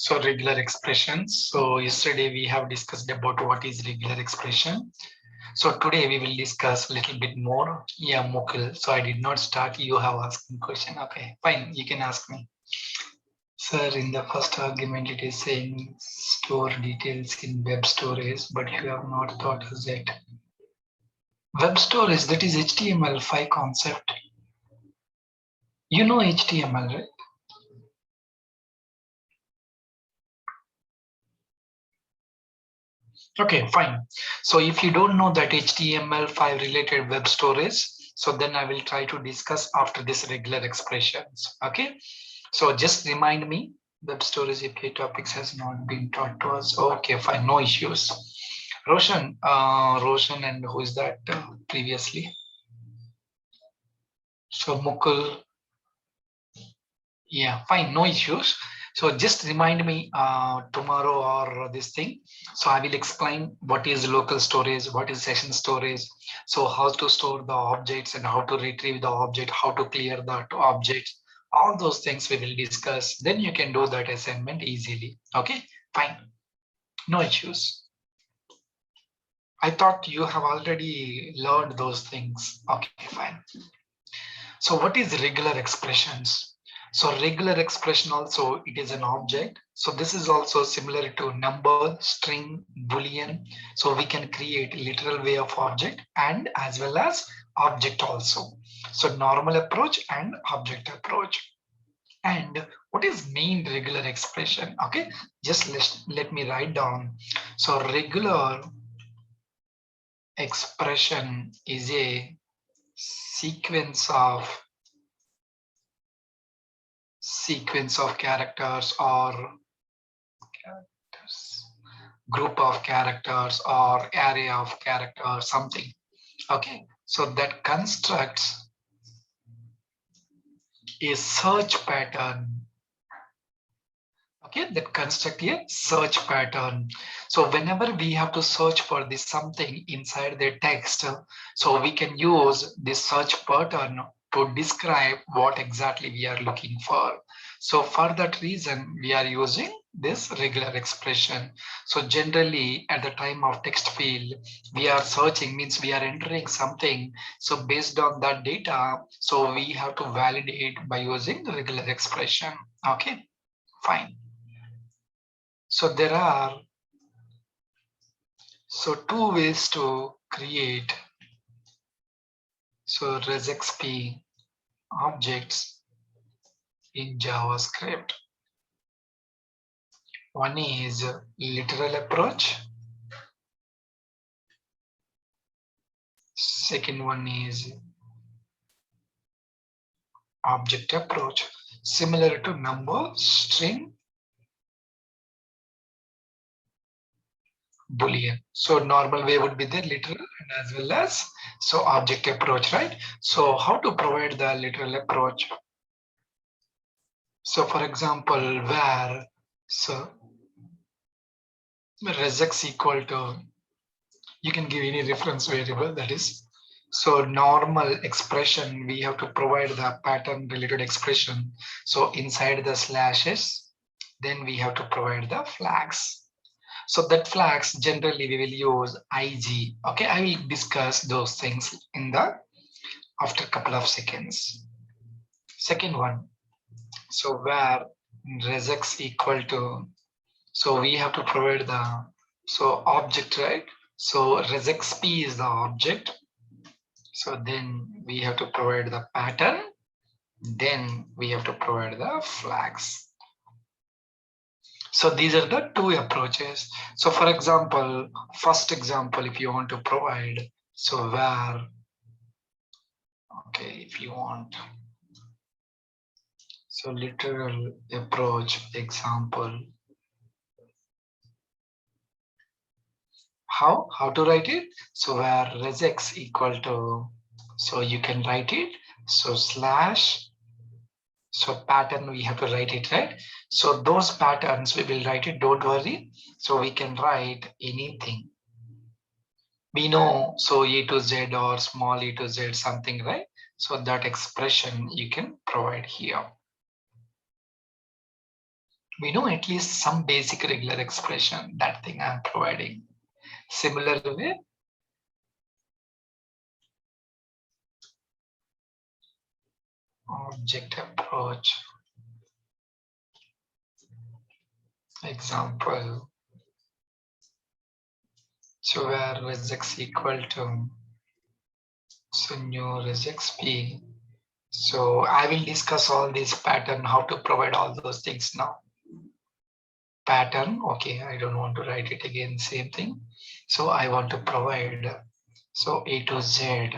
So regular expressions. So yesterday we have discussed about what is regular expression. So today we will discuss a little bit more. Yeah, Mukul. So I did not start. You have asked me question. Okay, fine. You can ask me. Sir, in the first argument it is saying store details in web storage, but you have not thought of that. Web storage, that is HTML5 concept. You know HTML, right? Okay, fine. So if you don't know that HTML5 related web storage, so then I will try to discuss after this regular expressions. Okay. So just remind me, web storage API topics has not been taught to us. Okay, fine, no issues. Roshan, and who is that previously? So Mukul, yeah, fine, no issues. So just remind me tomorrow or this thing. So I will explain what is local storage, what is session storage. So how to store the objects and how to retrieve the object, how to clear the objects. All those things we will discuss. Then you can do that assignment easily. Okay, fine, no issues. I thought you have already learned those things. Okay, fine. So what is regular expressions? So regular expression also, it is an object. So this is also similar to number, string, boolean. So we can create literal way of object and as well as object also. So normal approach and object approach. And what is main regular expression? Okay, just let me write down. So regular expression is a sequence of characters or group of characters or array of characters, something. Okay, so that constructs a search pattern. Okay, that construct a search pattern. So whenever we have to search for this something inside the text, so we can use this search pattern to describe what exactly we are looking for. So for that reason, we are using this regular expression. So generally at the time of text field, we are searching, means we are entering something. So based on that data, so we have to validate by using the regular expression. Okay, fine. So there are two ways to create resxp objects in JavaScript. One is literal approach. Second one is object approach, similar to number, string, boolean. So normal way would be the literal and as well as object approach, right? So how to provide the literal approach? So for example, where resx equal to, you can give any reference variable, that is. So normal expression, we have to provide the pattern related expression. So inside the slashes, then we have to provide the flags. So that flags generally we will use IG. Okay, I will discuss those things in the after a couple of seconds. Second one, so where resx equal to, so we have to provide the object, right? So resxp is the object. So then we have to provide the pattern. Then we have to provide the flags. So these are the two approaches. So for example, first example, if you want to provide, so where, okay, if you want, so literal approach example, how to write it? So where resx equal to, so you can write it, so slash, so pattern we have to write it, right? So those patterns we will write it, don't worry. So we can write anything. We know, so A to Z or small e to Z something, right? So that expression you can provide here. We know at least some basic regular expression, that thing I'm providing. Similar way, object approach, example, so where regex equal to, so new regex p. So I will discuss all this pattern, how to provide all those things now. Pattern, okay, I don't want to write it again, same thing. So I want to provide, so A to Z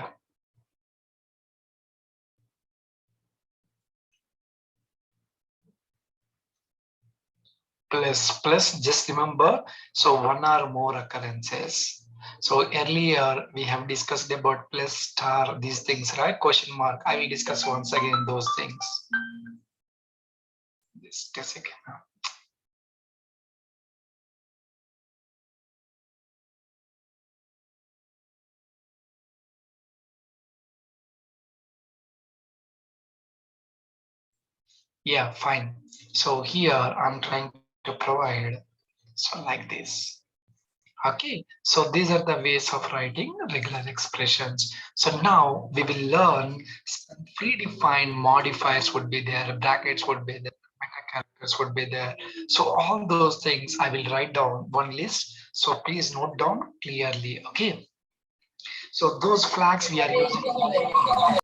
plus, just remember, so one or more occurrences. So earlier we have discussed about plus, star, these things, right? Question mark. I will discuss once again those things. Just a second. Yeah, fine. So here I'm trying to provide, so like this. Okay, so these are the ways of writing regular expressions. So now we will learn some predefined modifiers would be there, brackets would be there, meta characters would be there. So all those things I will write down one list. So please note down clearly. Okay, so those flags we are using.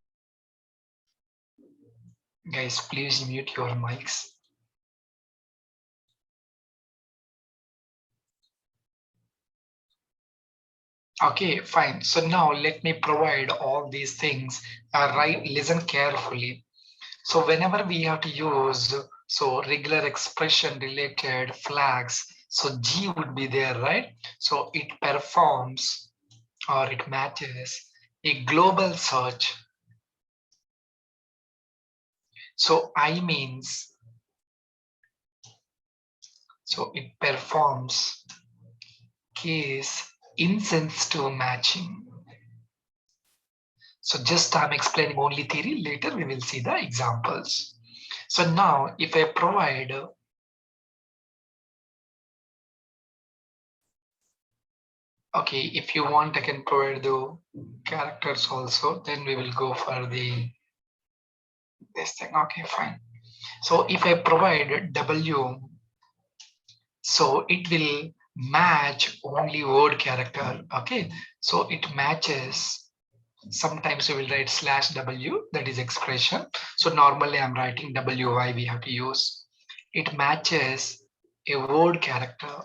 Guys, please mute your mics. Okay, fine. So now let me provide all these things. Right, listen carefully. So whenever we have to use so regular expression related flags, so G would be there, right? So it performs or it matches a global search. So I means, so it performs case insensitive matching. So just I'm explaining only theory. Later we will see the examples. So now if I provide, okay, if you want, I can provide the characters also. Then we will go for this thing. Okay, fine. So if I provide W, so it will match only word character. Okay, so it matches. Sometimes we will write slash W, that is expression. So normally I'm writing WY, we have to use. It matches a word character.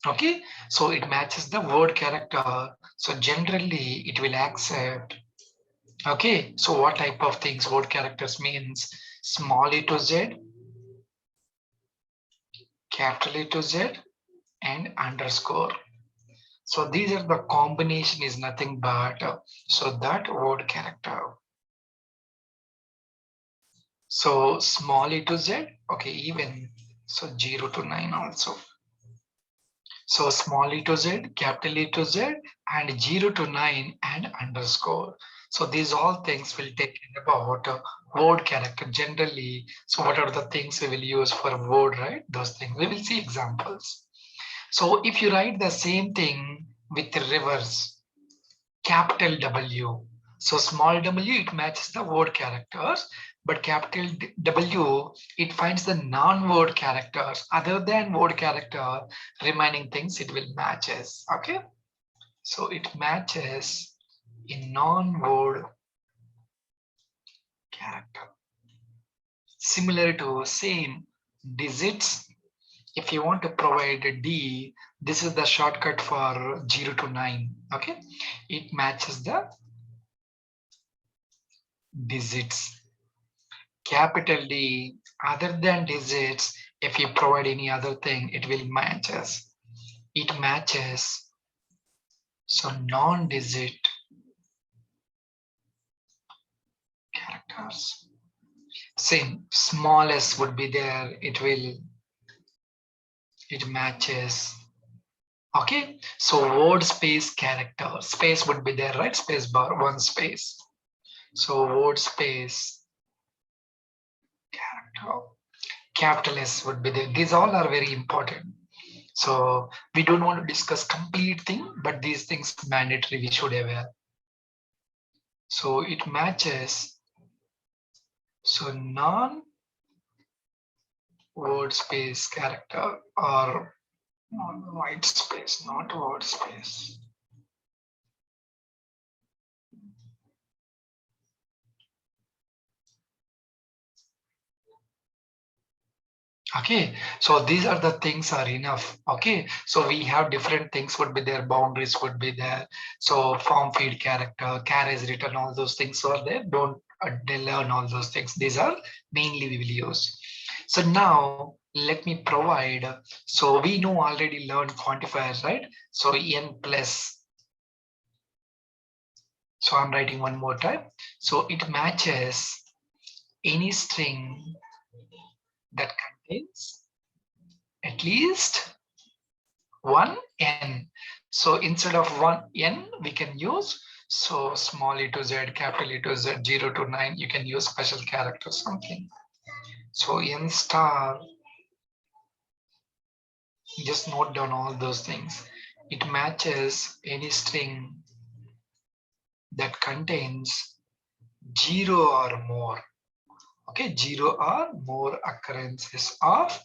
Okay, so it matches the word character. So generally it will accept. Okay, so what type of things word characters means? Small e to z, capital E to z, and underscore. So these are the combination is nothing but so that word character. So small e to z, okay, even so 0 to 9 also. So small e to z, capital E to z, and 0 to 9 and underscore. So these all things will take about word character generally. So what are the things we will use for word, right? Those things. We will see examples. So if you write the same thing with the reverse, capital W. So small w, it matches the word characters, but capital W, it finds the non-word characters. Other than word character, remaining things it will matches. Okay, so it matches in non-word character. Similar to same digits. If you want to provide a D, this is the shortcut for 0 to 9. Okay, it matches the digits. Capital D, other than digits, if you provide any other thing, it will matches. It matches, so non-digit characters. Same, smallest would be there, it matches. Okay, so word space character, space would be there, right? Space bar, one space. So word space character. capital S would be there. These all are very important. So we don't want to discuss complete thing, but these things mandatory we should aware. So it matches. So non word space character or white space, not word space. Okay, so these are the things are enough. Okay, so we have different things would be there, boundaries would be there. So form feed character, char is written, all those things are there. Don't they learn all those things. These are mainly we will use. So now let me provide. So we know already learned quantifiers, right? So n plus. So I'm writing one more time. So it matches any string that contains at least one n. So instead of one n, we can use so small e to z, capital E to z, 0 to 9, you can use special character something. So n star, just note down all those things. It matches any string that contains 0 or more. Okay, 0 or more occurrences of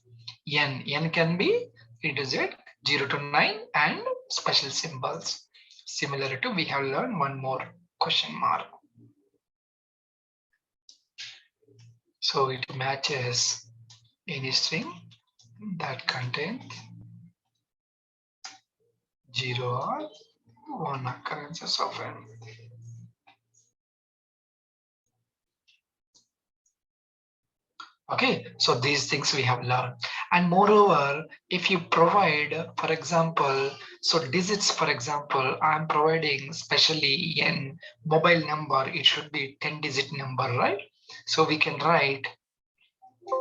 n. N can be e to z, 0 to 9, and special symbols. Similar to we have learned one more question mark. So it matches any string that contains 0 or 1 occurrences of n. Okay, so these things we have learned. And moreover, if you provide, for example, so digits, for example, I'm providing especially in mobile number, it should be 10-digit number, right? So we can write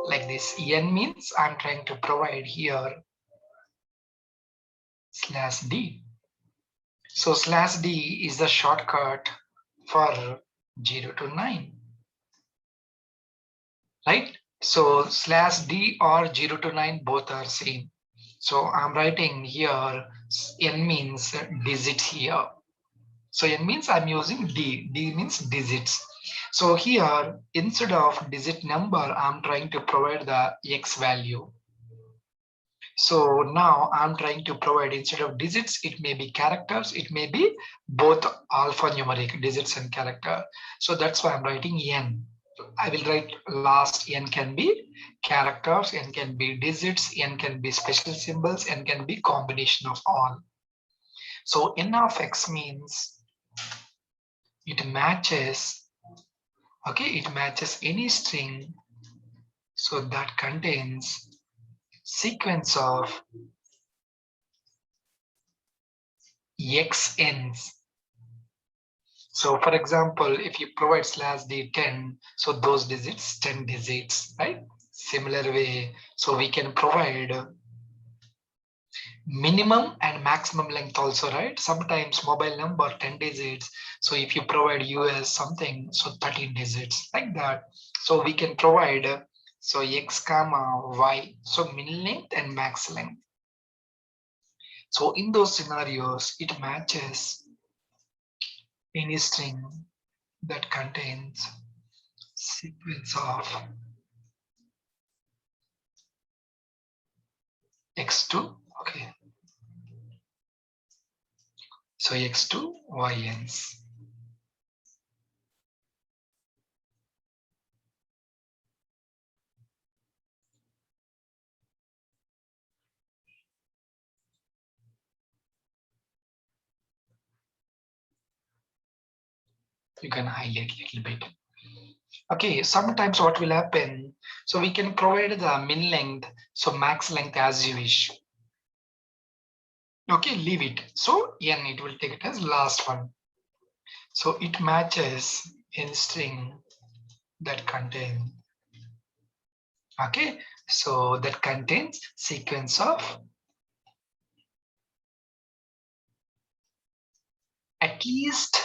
like this. N means I'm trying to provide here slash D. So slash D is the shortcut for 0 to 9, right? So slash D or 0 to 9 both are same. So I'm writing here n means digits here. So n means I'm using D. D means digits. So here instead of digit number, I'm trying to provide the X value. So now I'm trying to provide instead of digits, it may be characters, it may be both alphanumeric digits and character. So that's why I'm writing n. I will write last n can be characters, n can be digits, n can be special symbols, n can be combination of all. So n of x means it matches, okay, it matches any string so that contains sequence of xn's. So for example, if you provide slash d10, so those digits, 10 digits, right? Similar way, so we can provide minimum and maximum length also, right? Sometimes mobile number 10 digits. So if you provide US something, so 13 digits like that. So we can provide so x comma y, so min length and max length. So in those scenarios, it matches any string that contains sequence of x2, okay, so x2 yns. You can highlight a little bit. Okay, sometimes what will happen, so we can provide the min length, so max length as you wish. Okay, leave it. So n, it will take it as last one. So it matches in string that contain, okay, so that contains sequence of at least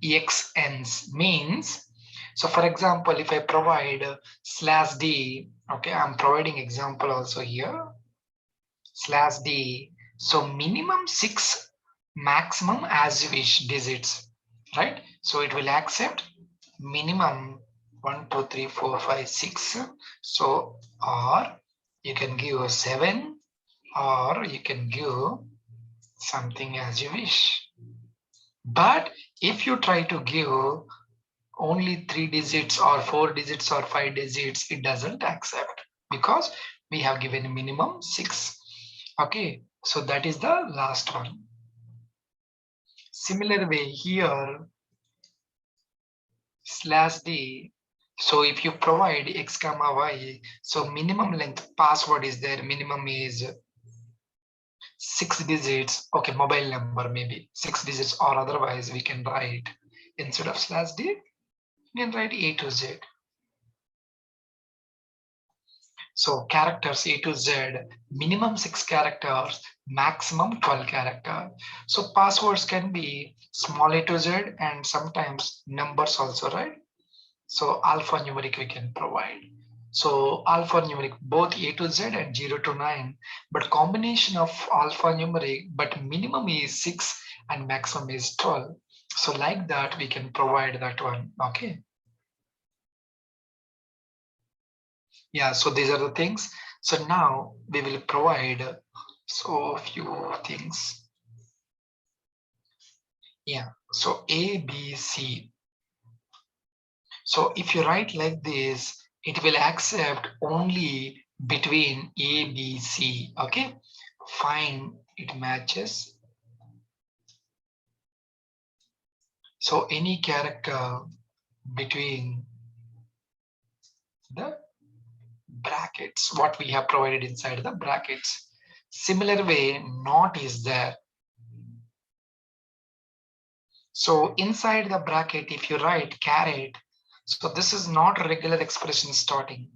xn's, means So for example, if I provide slash d, okay, I'm providing example also here, slash d. So minimum 6, maximum as you wish digits, right? So it will accept minimum 1, 2, 3, 4, 5, 6. So, or you can give 7, or you can give something as you wish. But if you try to give only 3 digits or 4 digits or 5 digits, it doesn't accept because we have given a minimum 6. Okay, so that is the last one. Similar way here, slash d. So if you provide x comma y, so minimum length password is there, minimum is 6 digits. Okay, mobile number maybe 6 digits, or otherwise we can write instead of slash d, we can write A to Z. So characters A to Z, minimum 6 characters, maximum 12 character. So passwords can be small A to Z and sometimes numbers also, right? So alphanumeric we can provide. So alphanumeric both A to Z and 0 to 9, but combination of alphanumeric, but minimum is 6 and maximum is 12. So like that we can provide that one. Okay. Yeah, so these are the things. So now we will provide so few things. Yeah, so A, B, C. So if you write like this, it will accept only between A, B, C. Okay, fine, it matches. So any character between the brackets, what we have provided inside the brackets. Similar way, not is there. So inside the bracket, if you write caret, so this is not regular expression starting.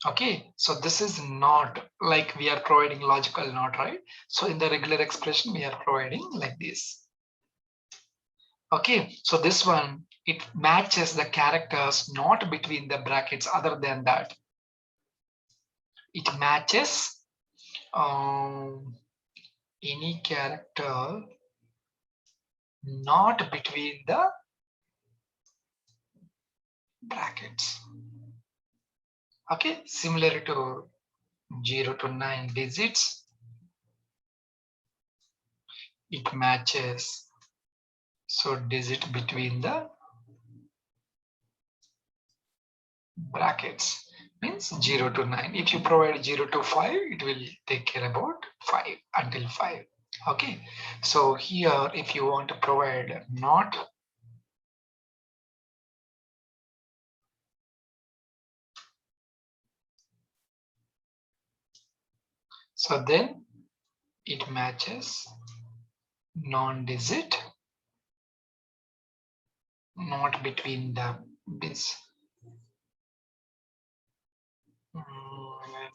Okay, so this is not like we are providing logical not, right? So in the regular expression, we are providing like this. Okay, so this one, it matches the characters not between the brackets. Other than that, it matches any character not between the brackets. Okay, similar to 0 to 9 digits, it matches. So digit between the brackets means 0 to 9. If you provide 0 to 5, it will take care about 5 until 5. Okay, so here if you want to provide not, so then it matches non-digit, not between the bits,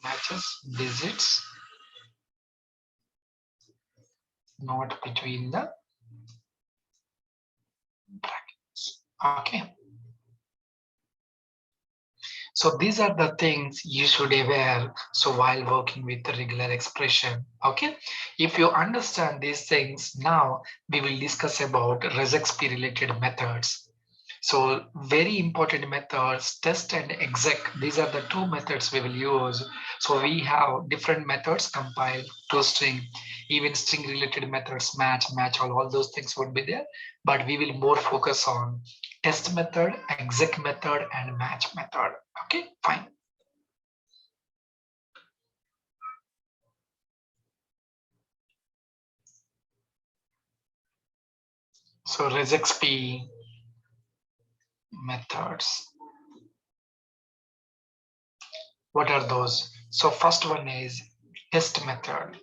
matches digits, not between the brackets. Okay. So these are the things you should aware. So while working with the regular expression, okay. If you understand these things, now we will discuss about ResXP related methods. So very important methods, test and exec. These are the two methods we will use. So we have different methods, compile, toString, even string related methods, match all those things would be there. But we will more focus on test method, exec method, and match method. Okay, fine. So ResXP methods. What are those? So first one is test method.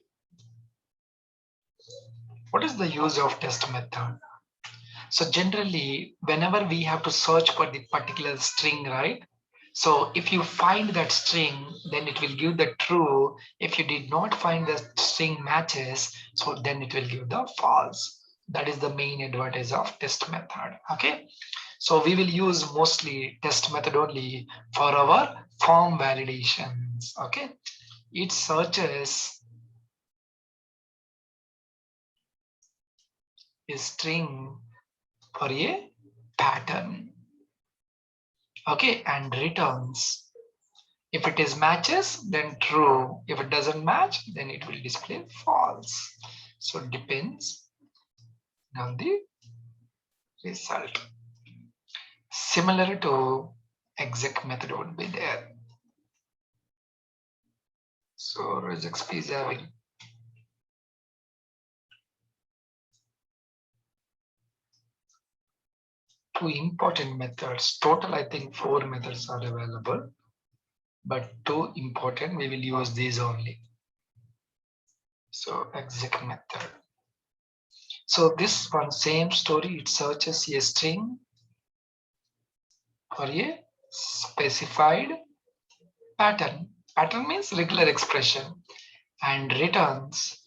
What is the use of test method? So generally, whenever we have to search for the particular string, right? So if you find that string, then it will give the true. If you did not find the string matches, so then it will give the false. That is the main advantage of test method. Okay. So we will use mostly test method only for our form validations. Okay, it searches a string for a pattern. Okay, and returns. If it is matches, then true. If it doesn't match, then it will display false. So it depends on the result. Similar to exec method would be there. So regex is having two important methods. Total, I think 4 methods are available, but 2 important, we will use these only. So exec method. So this one same story, it searches a string for a specified pattern. Pattern means regular expression and returns.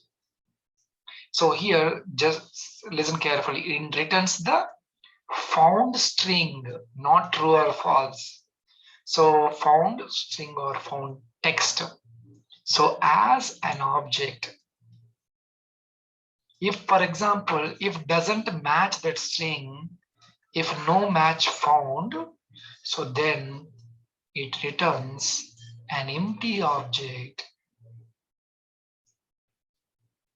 So here, just listen carefully. It returns the found string, not true or false. So found string or found text. So as an object, if for example, if doesn't match that string, if no match found, so then it returns an empty object.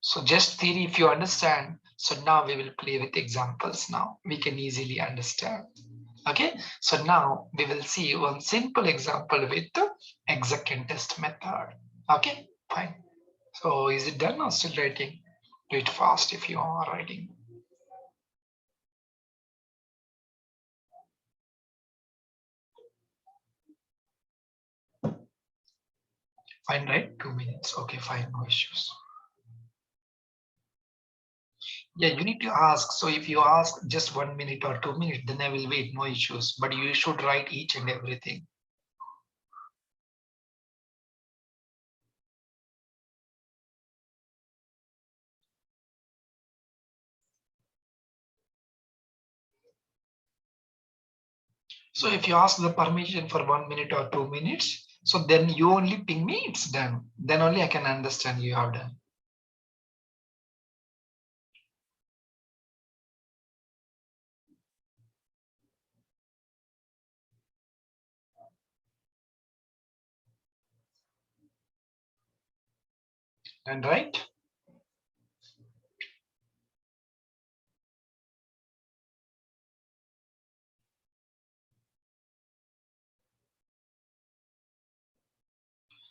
So just theory, if you understand. So now we will play with examples now. We can easily understand. Okay, so now we will see one simple example with the exec and test method. Okay, fine. So is it done or still writing? Do it fast if you are writing. Fine, right? 2 minutes. Okay, fine, no issues. Yeah, you need to ask. So if you ask just 1 minute or 2 minutes, then I will wait, no issues. But you should write each and everything. So if you ask the permission for 1 minute or 2 minutes, so then you only ping me, it's done. Then only I can understand you have done. And right?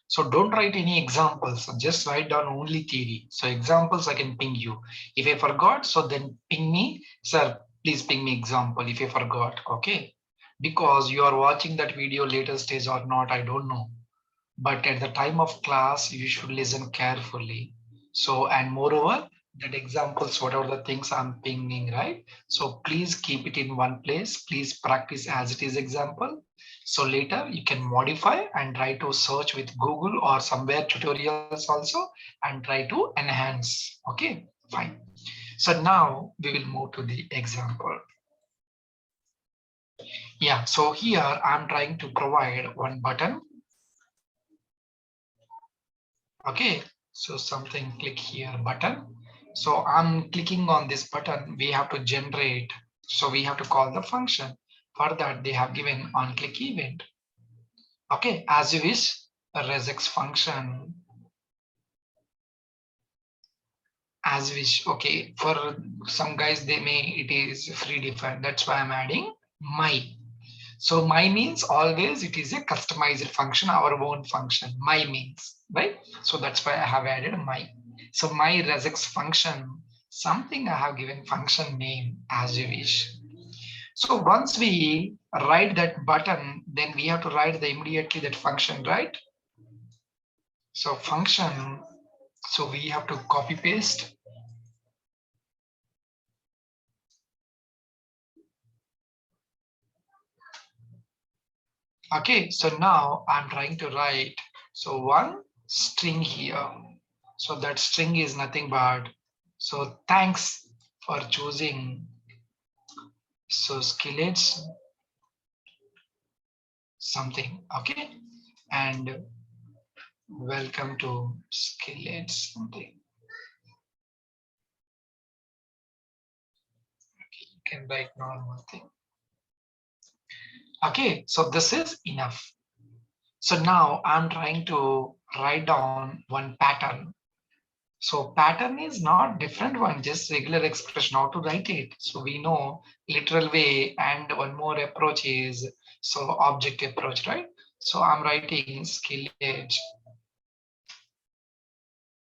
So don't write any examples, just write down only theory. So examples I can ping you. If I forgot, so then ping me, sir, please ping me example if I forgot, okay? Because you are watching that video later stage or not, I don't know. But at the time of class, you should listen carefully. So, and moreover, that examples, whatever the things I'm pinging, right? So please keep it in one place. Please practice as it is example. So later you can modify and try to search with Google or somewhere tutorials also and try to enhance. Okay, fine. So now we will move to the example. Yeah, so here I'm trying to provide one button. Okay, so something click here button. So I'm clicking on this button. We have to generate. So we have to call the function. For that, they have given on click event. Okay, as you wish, a regex function as wish. Okay, for some guys, they may it is free defined. That's why I'm adding my. So my means always it is a customized function, our own function. My means, right? So that's why I have added my. So my regex function, something I have given function name as you wish. So once we write that button, then we have to write the immediately that function, right? So function, so we have to copy paste. Okay, so now I'm trying to write, so one string here. So that string is nothing but, so thanks for choosing So skillets something. Okay. And welcome to skillets something. Okay, you can write normal thing. Okay, so this is enough. So now I'm trying to write down one pattern. So pattern is not different one, just regular expression, how to write it. So we know literal way, and one more approach is so object approach, right? So I'm writing skillage.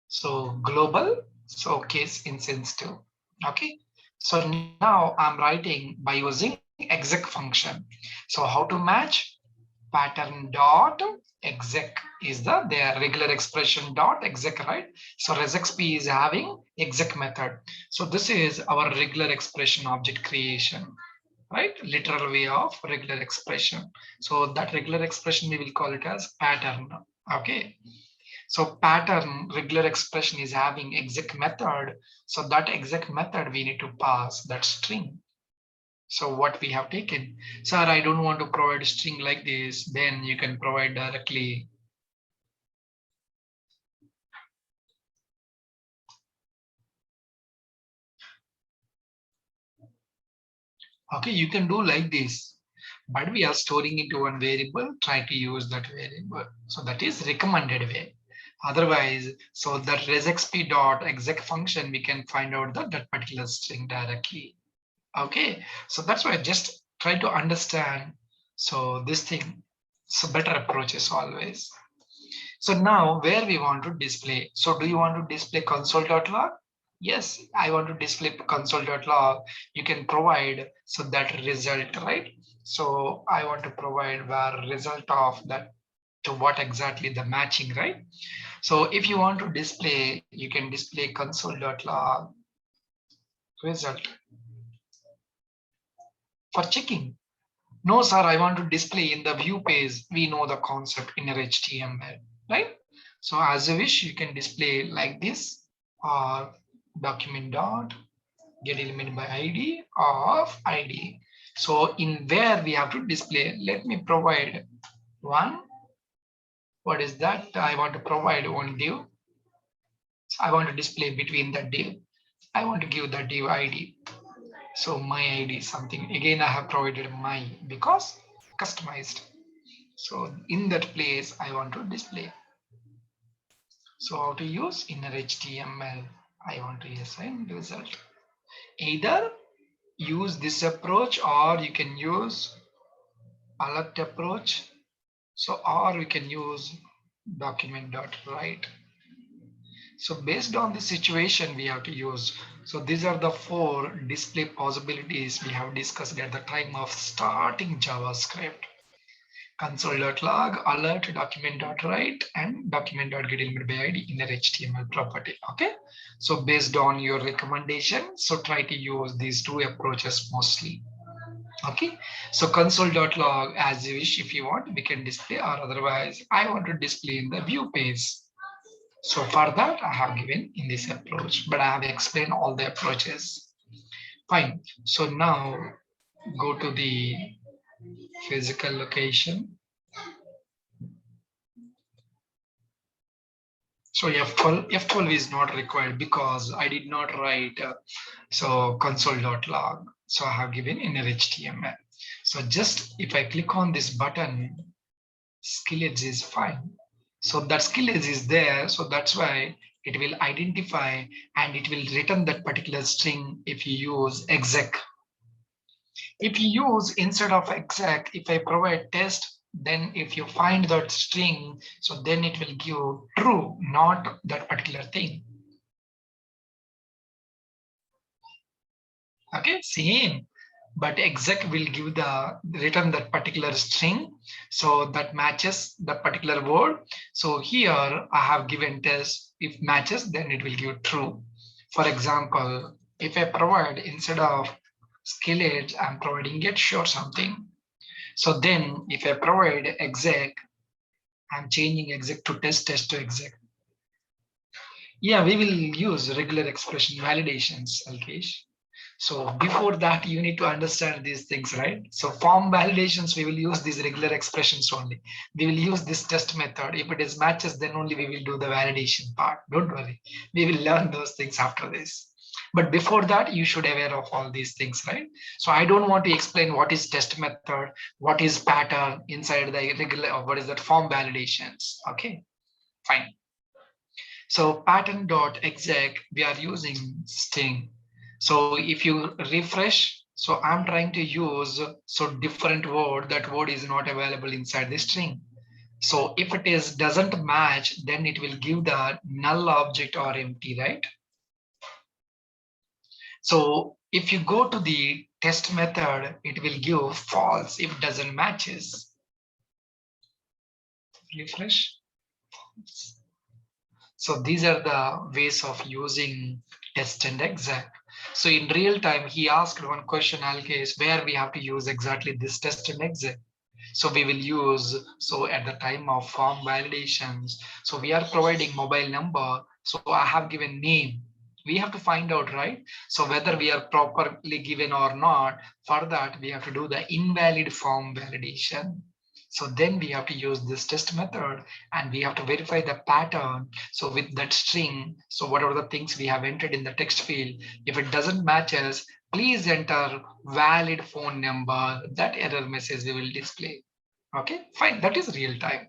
So global, so case insensitive. Okay. So now I'm writing by using exec function. So how to match? Pattern dot exec is the their regular expression dot exec, right? So resexp is having exec method. So this is our regular expression object creation, right? Literal way of regular expression. So that regular expression we will call it as pattern. Okay. So pattern regular expression is having exec method. So that exec method we need to pass that string. So what we have taken, sir, I don't want to provide a string like this, then you can provide directly. Okay, you can do like this, but we are storing into one variable, try to use that variable. So that is recommended way. Otherwise, so that resexp dot exec function, we can find out that particular string directly. Okay, so that's why I just try to understand. So this thing, so better approaches always. So now where we want to display. So do you want to display console.log? Yes, I want to display console.log. You can provide so that result, right? So I want to provide where result of that to what exactly the matching, right? So if you want to display, you can display console.log result for checking. No, sir, I want to display in the view page. We know the concept in HTML, right? So as you wish, you can display like this or document dot get element by ID of ID. So in where we have to display, let me provide one. What is that? I want to provide one div. So I want to display between the div. I want to give the div ID. So my ID is something. Again, I have provided my because customized. So in that place, I want to display. So how to use inner HTML? I want to assign result. Either use this approach or you can use alert approach. So or we can use document.write. So based on the situation we have to use. So these are the four display possibilities we have discussed at the time of starting JavaScript. Console.log, alert, document.write, and document.getElement by ID in their HTML property. Okay. So based on your recommendation, so try to use these two approaches mostly. Okay. So console.log as you wish, if you want, we can display, or otherwise I want to display in the view page. So for that, I have given in this approach, but I have explained all the approaches. Fine. So now go to the physical location. So F12 is not required because I did not write so console.log. So I have given inner HTML. So just if I click on this button, skillage is fine. So that skillage is there. So that's why it will identify and it will return that particular string if you use exec. If you use instead of exec, if I provide test, then if you find that string, so then it will give true, not that particular thing. Okay, same. But exec will give the return that particular string. So that matches the particular word. So here I have given test. If matches, then it will give true. For example, if I provide instead of skillet, I'm providing get sure something. So then if I provide exec, I'm changing exec to test to exec. Yeah, we will use regular expression validations, Alkesh. So before that, you need to understand these things, right? So form validations, we will use these regular expressions only. We will use this test method. If it is matches, then only we will do the validation part. Don't worry. We will learn those things after this. But before that, you should aware of all these things, right? So I don't want to explain what is test method, what is pattern inside the regular, or what is that form validations. Okay, fine. So pattern.exec, we are using string. So if you refresh, so I'm trying to use so different word, that word is not available inside the string. So if it is doesn't match, then it will give the null object or empty, right? So if you go to the test method, it will give false if doesn't matches. Refresh. So these are the ways of using test and exec. So in real time, he asked one question, Alkes, where we have to use exactly this test and exec. So we will use, so at the time of form validations, so we are providing mobile number. So I have given name. We have to find out, right? So whether we are properly given or not, for that, we have to do the invalid form validation. So then we have to use this test method and we have to verify the pattern. So with that string, so whatever the things we have entered in the text field, if it doesn't matches, please enter valid phone number. That error message we will display. Okay, fine. That is real time.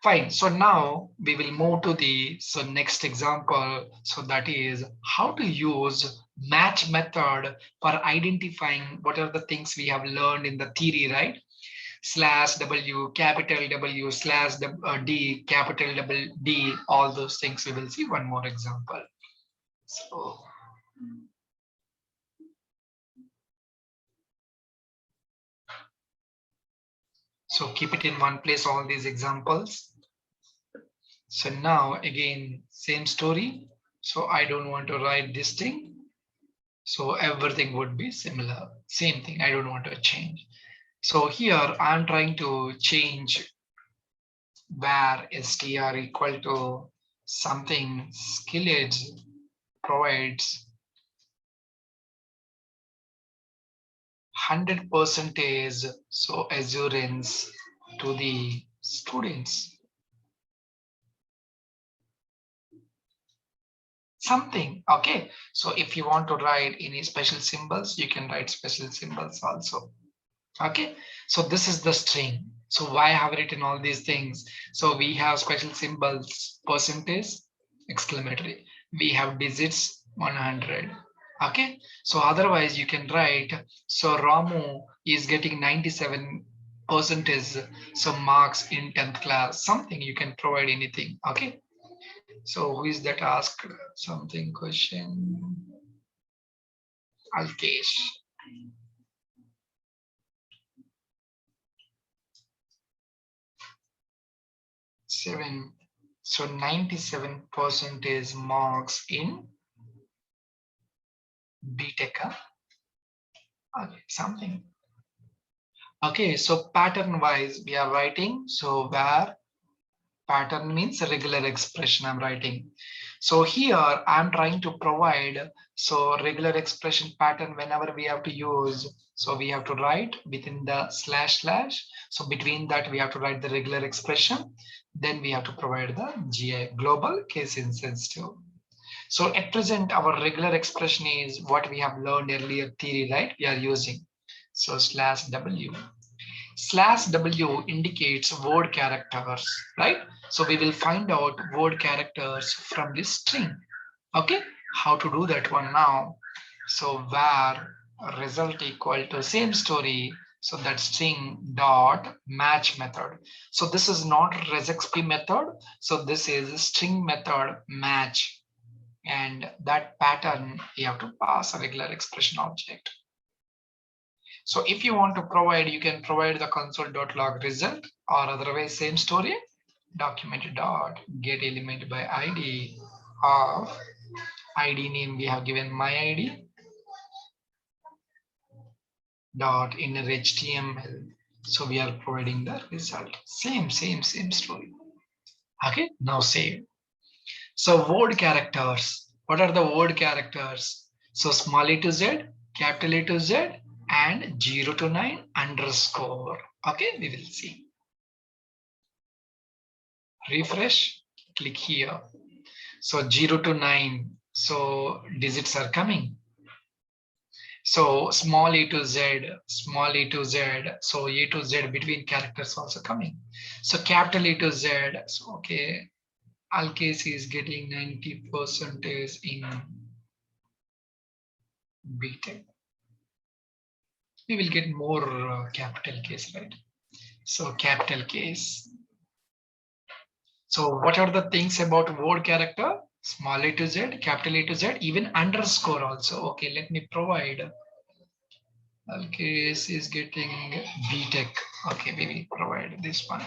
Fine. So now we will move to the next example. So that is how to use match method for identifying what are the things we have learned in the theory, right? Slash W, capital W, slash D, capital double D, all those things. We will see one more example. So keep it in one place, all these examples. So now again, same story. So I don't want to write this thing. So everything would be similar. Same thing. I don't want to change. So here I'm trying to change where str equal to something skilled provides 100% so assurance to the students. Something, okay. So if you want to write any special symbols, you can write special symbols also. Okay, so this is the string. So why I have written all these things? So we have special symbols, percentage, exclamatory. We have digits 100. Okay, so otherwise you can write, so Ramu is getting 97%, so marks in 10th class, something you can provide anything. Okay, so who is that asked something question? Alkesh. 7. So 97% is marks in BTech. Okay, something. Okay, so pattern wise, we are writing. So where pattern means regular expression I'm writing. So here I'm trying to provide so regular expression pattern whenever we have to use. So we have to write within the slash slash. So between that we have to write the regular expression. Then we have to provide the GI, global case insensitive. So at present our regular expression is what we have learned earlier theory, right? We are using. So slash W. Slash W indicates word characters, right? So we will find out word characters from this string. Okay, how to do that one now? So var result equal to same story. So that string dot match method. So this is not resxp method. So this is string method match. And that pattern you have to pass a regular expression object. So if you want to provide, you can provide the console.log result, or otherwise same story, document dot get element by ID of ID name we have given my ID dot inner HTML. So we are providing the result. Same story. Okay, now save. So word characters. What are the word characters? So small a to Z, capital A to Z, and 0 to 9 underscore. Okay, we will see. Refresh, click here. So 0 to 9, so digits are coming. So small a to z, small a to z, so a to z between characters also coming. So capital A to Z, so okay, Alcase is getting 90% in BTech. We will get more capital case, right? So capital case. So what are the things about word character? Small a to z, capital A to Z, even underscore also. Okay, let me provide. Alcase is getting BTech. Okay, we will provide this one.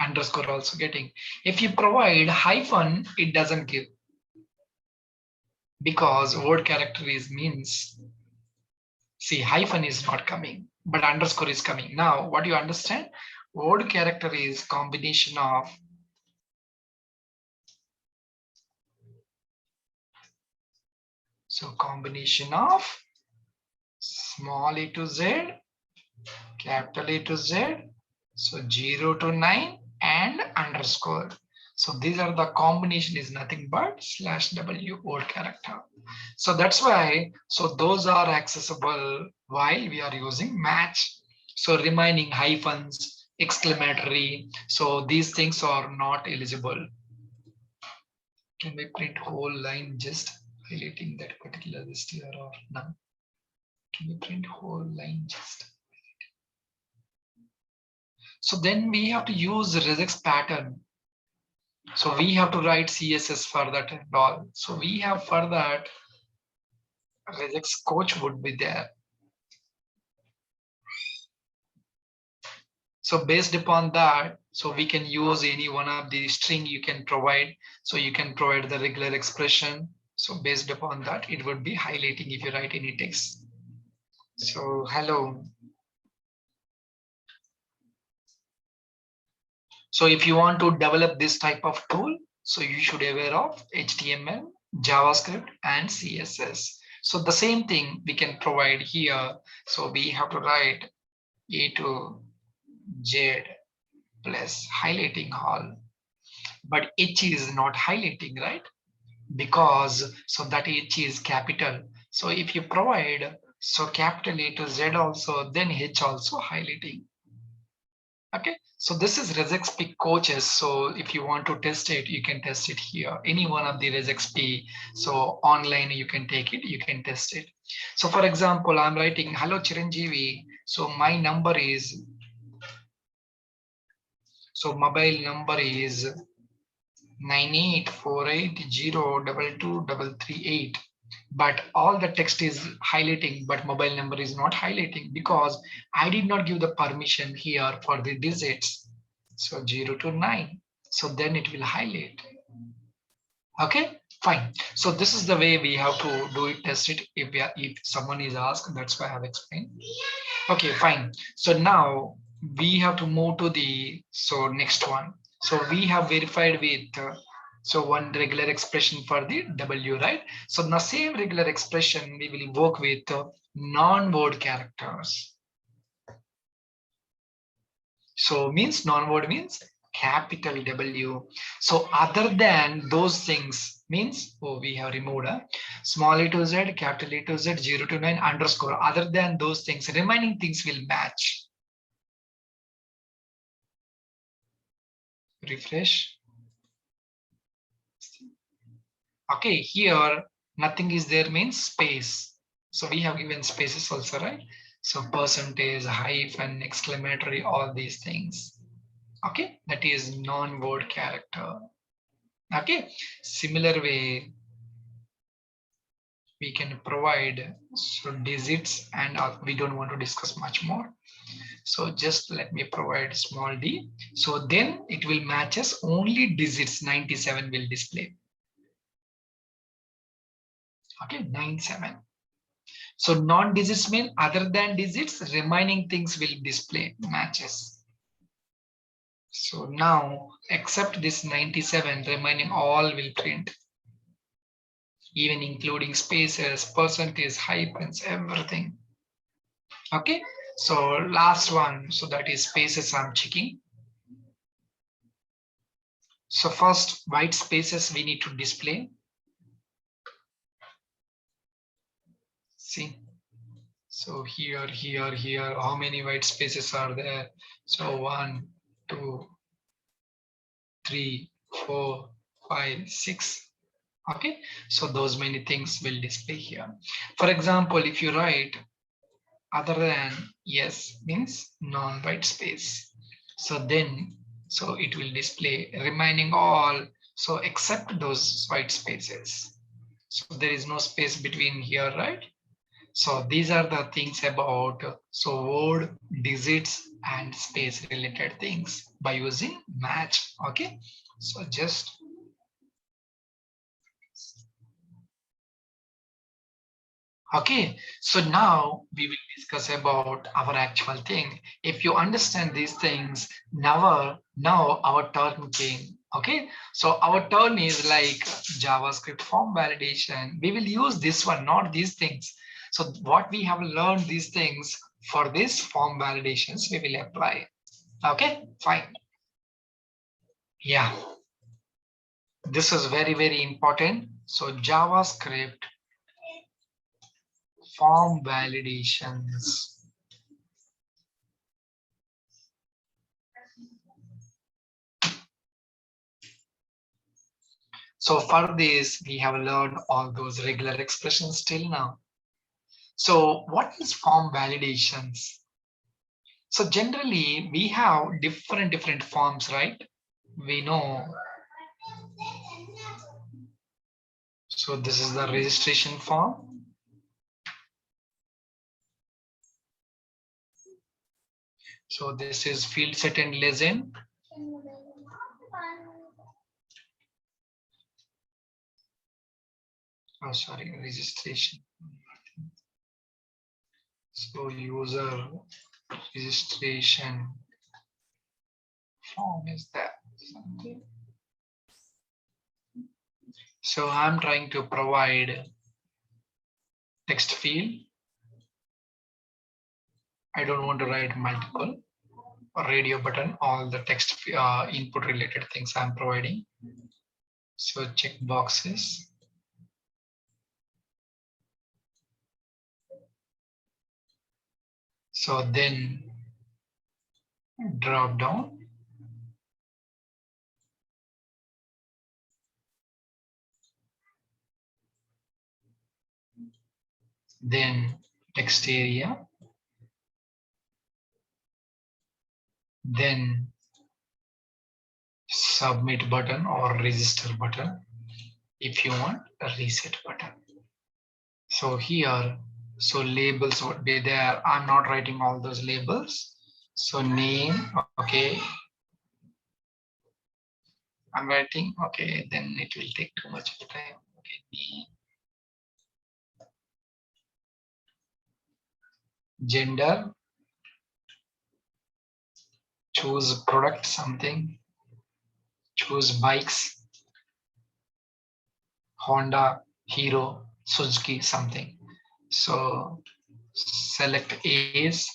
Underscore also getting. If you provide hyphen, it doesn't give because word character is means. See, hyphen is not coming, but underscore is coming. Now, what do you understand? Word character is combination of combination of small a to z, capital A to Z, so 0 to 9 and underscore. So these are the combination is nothing but /w word character. So that's why, so those are accessible while we are using match. So remaining hyphens, exclamatory, so these things are not eligible. Can we print whole line just highlighting that particular list here or none? Can we print whole line just? So then we have to use regex pattern. So we have to write CSS for that and all. So we have for that regex coach would be there. So based upon that, so we can use any one of the string you can provide. So you can provide the regular expression. So based upon that, it would be highlighting if you write any text. So hello. So if you want to develop this type of tool, so you should be aware of HTML, JavaScript, and CSS. So the same thing we can provide here. So we have to write A to Z plus highlighting all. But H is not highlighting, right? Because so that H is capital. So if you provide so capital A to Z also, then H also highlighting. Okay, so this is ResXP coaches. So if you want to test it, you can test it here. Any one of the ResXP. So online, you can take it, you can test it. So for example, I'm writing, hello Chiranjeevi. So my number is, so mobile number is 9848022338. But all the text is highlighting, but mobile number is not highlighting because I did not give the permission here for the digits. So 0 to 9. So then it will highlight. Okay, fine. So this is the way we have to do it, test it if someone is asked. That's why I have explained. Okay, fine. So now we have to move to the next one. So we have verified with one regular expression for the W, right? So the same regular expression we will work with non-word characters. So means non-word means capital W. So other than those things means, oh, we have removed a small a to Z, capital A to Z, 0 to 9 underscore. Other than those things, remaining things will match. Refresh. Okay, here nothing is there means space. So we have given spaces also, right? So percentage, hyphen, exclamatory, all these things. Okay, that is non-word character. Okay, similar way we can provide digits, and we don't want to discuss much more. So just let me provide small d. So then it will match us only digits 97 will display. Okay, 97. So non-digits mean other than digits, remaining things will display matches. So now, except this 97, remaining all will print. even including spaces, percentage, hyphens, everything. Okay, so last one, so that is spaces I'm checking. So first, white spaces we need to display. See, so here, how many white spaces are there? So 1, 2, 3, 4, 5, 6. Okay, so those many things will display here. For example, if you write other than yes means non-white space. So then, so it will display remaining all, so except those white spaces. So there is no space between here, right? So these are the things about so word, digits, and space related things by using match. Okay, so just okay. So now we will discuss about our actual thing. If you understand these things, now our turn came. Okay, so our turn is like JavaScript form validation. We will use this one, not these things. So what we have learned these things for this form validations, we will apply. Okay, fine. Yeah, this is very, very important. So JavaScript form validations. So for this, we have learned all those regular expressions till now. So what is form validations? So generally, we have different forms, right? We know. So this is the registration form. So this is field set and legend. Oh, sorry, registration. So user registration form is that something. So I'm trying to provide text field. I don't want to write multiple. Radio button, all the text input related things I'm providing. So check boxes. So then drop down. Then text area. Then submit button or register button. If you want a reset button. So here, so labels would be there. I'm not writing all those labels. So name, okay. I'm writing, okay, then it will take too much of time. Okay, name. Gender, choose product something, choose bikes, Honda, Hero, Suzuki, something. So select age.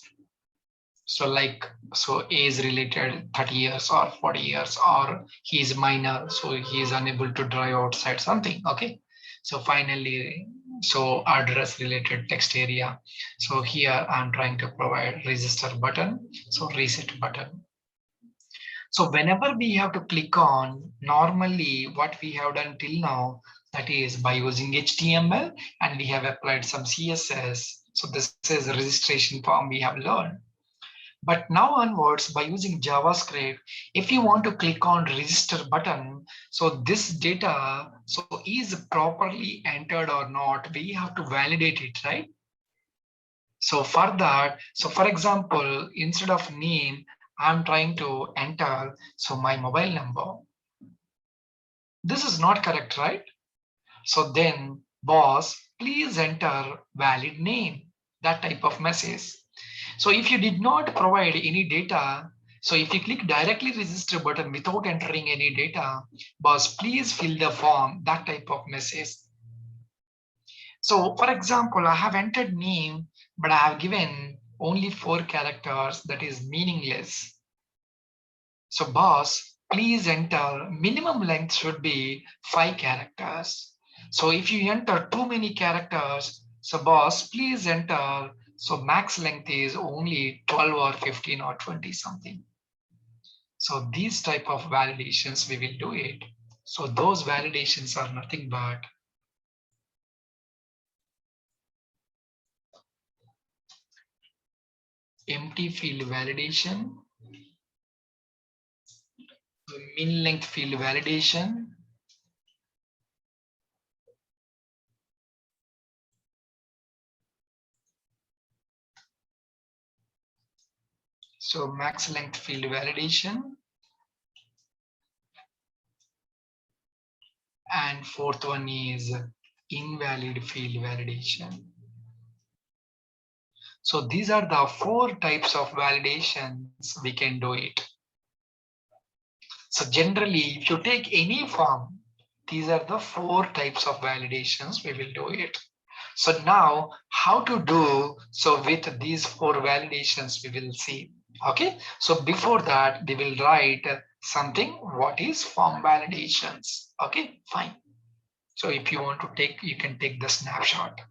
So like, so age related 30 years or 40 years, or he is minor, so he is unable to drive outside something. Okay. So finally, so address related text area. So here I'm trying to provide register button. So reset button. So whenever we have to click on, normally what we have done till now, that is by using HTML, and we have applied some CSS. So this is a registration form we have learned. But now onwards, by using JavaScript, if you want to click on register button, so this data so is properly entered or not, we have to validate it, right? So for that, so for example, instead of name, I'm trying to enter so my mobile number. This is not correct, right? So then, boss, please enter valid name, that type of message. So if you did not provide any data, so if you click directly register button without entering any data, boss, please fill the form, that type of message. So for example, I have entered name, but I have given only 4 characters, that is meaningless. So boss, please enter, minimum length should be 5 characters. So if you enter too many characters, so boss, please enter. So max length is only 12 or 15 or 20 something. So these type of validations we will do it. So those validations are nothing but empty field validation, min length field validation, so max length field validation, and fourth one is invalid field validation. So these are the 4 types of validations we can do it. So generally, if you take any form, these are the 4 types of validations we will do it. So now how to do so with these 4 validations we will see. Okay, so before that we will write something what is form validations. Okay, fine. So if you want to take, you can take the snapshot.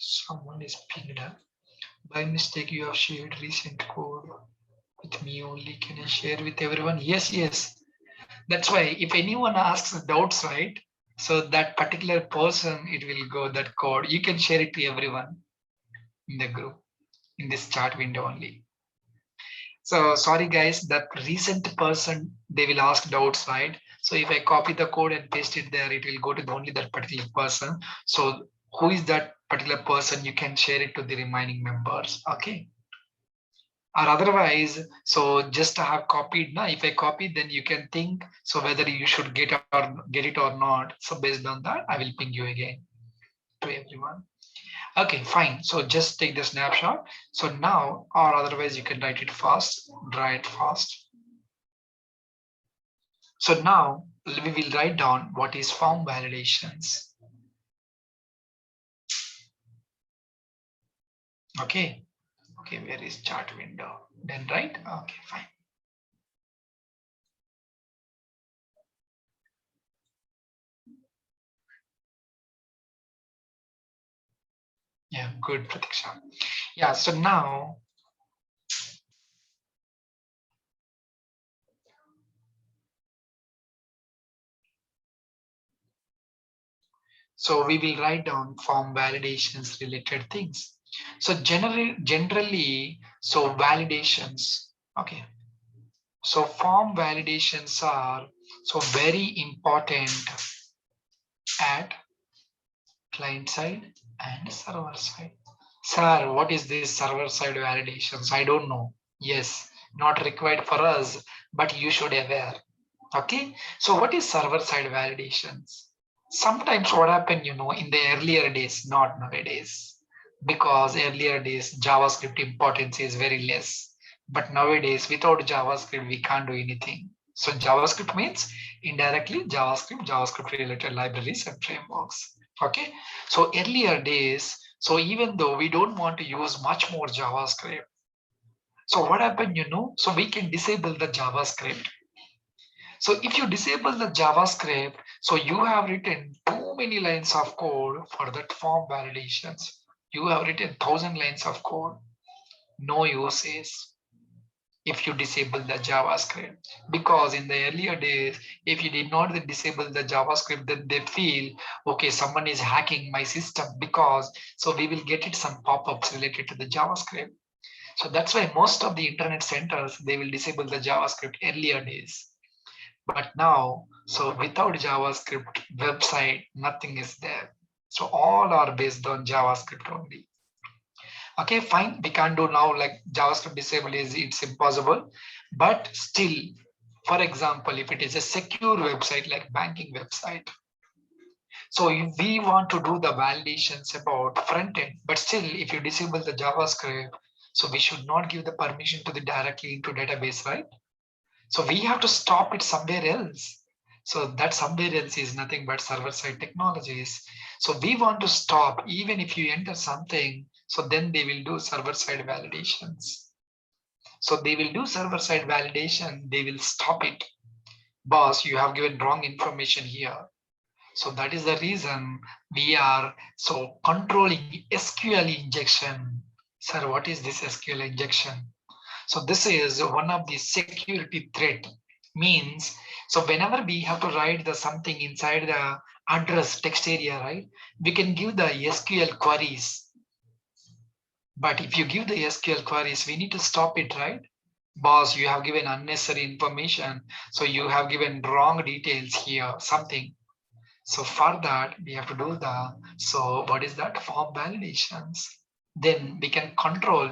Someone is pinged up. By mistake, you have shared recent code with me only. Can I share with everyone? Yes, yes. That's why if anyone asks doubts, right? So that particular person, it will go that code. You can share it to everyone in the group, in this chat window only. So sorry guys, that recent person, they will ask doubts, right? So if I copy the code and paste it there, it will go to only that particular person. So who is that particular person? You can share it to the remaining members. Okay. Or otherwise, so just I have copied. Now, if I copy, then you can think so whether you should get it or not. So based on that, I will ping you again to everyone. Okay, fine. So just take the snapshot. So now, or otherwise you can write it fast, write fast. So now we will write down what is form validations. Okay. Okay, where is chart window? Then right? Okay, fine. Yeah, good, Pratiksha. Yeah, so now so we will write down form validations related things. So generally, so validations, okay. So form validations are so very important at client side and server side. Sir, what is this server side validations? I don't know. Yes, not required for us, but you should aware. Okay, so what is server side validations? Sometimes what happened, in the earlier days, not nowadays, because earlier days JavaScript importance is very less. But nowadays, without JavaScript, we can't do anything. So JavaScript means indirectly JavaScript related libraries and frameworks. Okay, so earlier days, so even though we don't want to use much more JavaScript, so what happened, so we can disable the JavaScript. So if you disable the JavaScript, so you have written too many lines of code for that form validations. You have written 1,000 lines of code, no uses if you disable the JavaScript. Because in the earlier days, if you did not disable the JavaScript, then they feel, okay, someone is hacking my system because so we will get it some pop-ups related to the JavaScript. So that's why most of the internet centers, they will disable the JavaScript earlier days. But now, so without JavaScript website, nothing is there. So all are based on JavaScript only. Okay, fine. We can't do now like JavaScript disable is it's impossible. But still, for example, if it is a secure website like banking website, so if we want to do the validations about front end, but still if you disable the JavaScript, so we should not give the permission to the directly into database, right? So we have to stop it somewhere else. So that subvariance is nothing but server-side technologies. So we want to stop, even if you enter something, so then they will do server-side validations. So they will do server-side validation, they will stop it. Boss, you have given wrong information here. So that is the reason we are so controlling SQL injection. Sir, what is this SQL injection? So this is one of the security threat. Means, so whenever we have to write the something inside the address text area, right? We can give the SQL queries. But if you give the SQL queries, we need to stop it, right? Boss, you have given unnecessary information. So you have given wrong details here, something. So for that, we have to do so what is that? Form validations. Then we can control.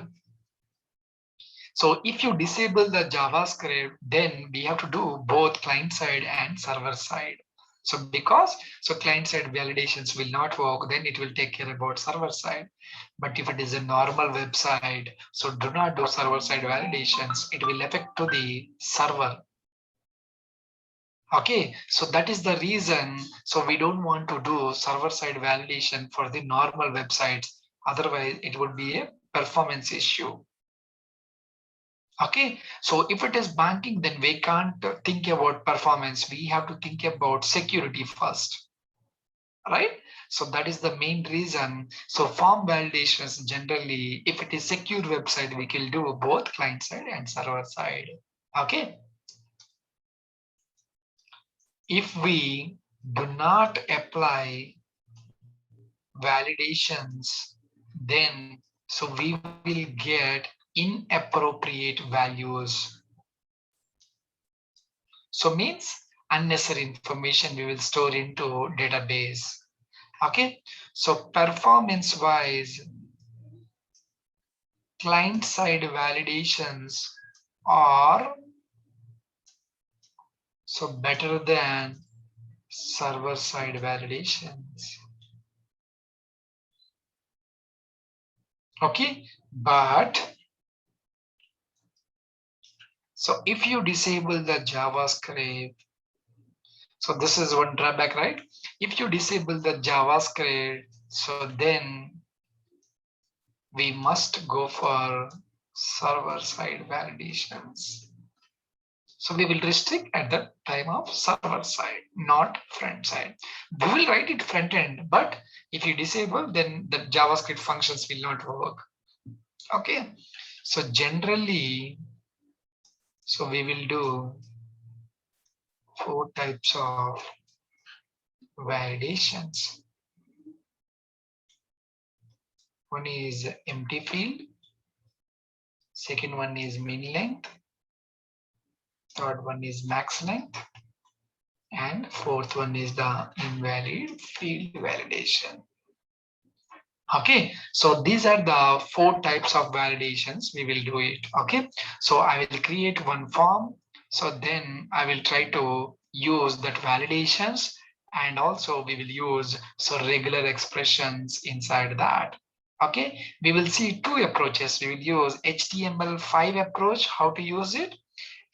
So if you disable the JavaScript, then we have to do both client side and server side. So because so client side validations will not work, then it will take care about server side. But if it is a normal website, so do not do server side validations. It will affect to the server. Okay, so that is the reason. So we don't want to do server side validation for the normal websites. Otherwise, it would be a performance issue. Okay, so if it is banking, then we can't think about performance. We have to think about security first, right? So that is the main reason. So form validations generally, if it is secure website, we can do both client side and server side. Okay. If we do not apply validations, then so we will get inappropriate values. So means unnecessary information we will store into database. Okay, so performance wise, client side validations are so better than server side validations. Okay, but so if you disable the JavaScript, so this is one drawback, right? If you disable the JavaScript, so then we must go for server side validations. So we will restrict at the time of server side, not front side. We will write it front end, but if you disable, then the JavaScript functions will not work. Okay. So generally, so we will do 4 types of validations. One is empty field. Second one is min length. Third one is max length. And fourth one is the invalid field validation. Okay, so these are the 4 types of validations we will do it. Okay, so I will create one form. So then I will try to use that validations, and also we will use so regular expressions inside that. Okay, we will see 2 approaches. We will use HTML5 approach, how to use it,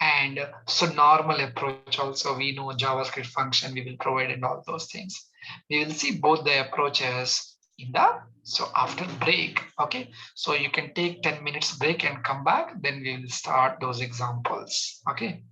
and so normal approach also. We know JavaScript function we will provide and all those things. We will see both the approaches in the so after break. Okay, so you can take 10 minutes break and come back, then we will start those examples. Okay.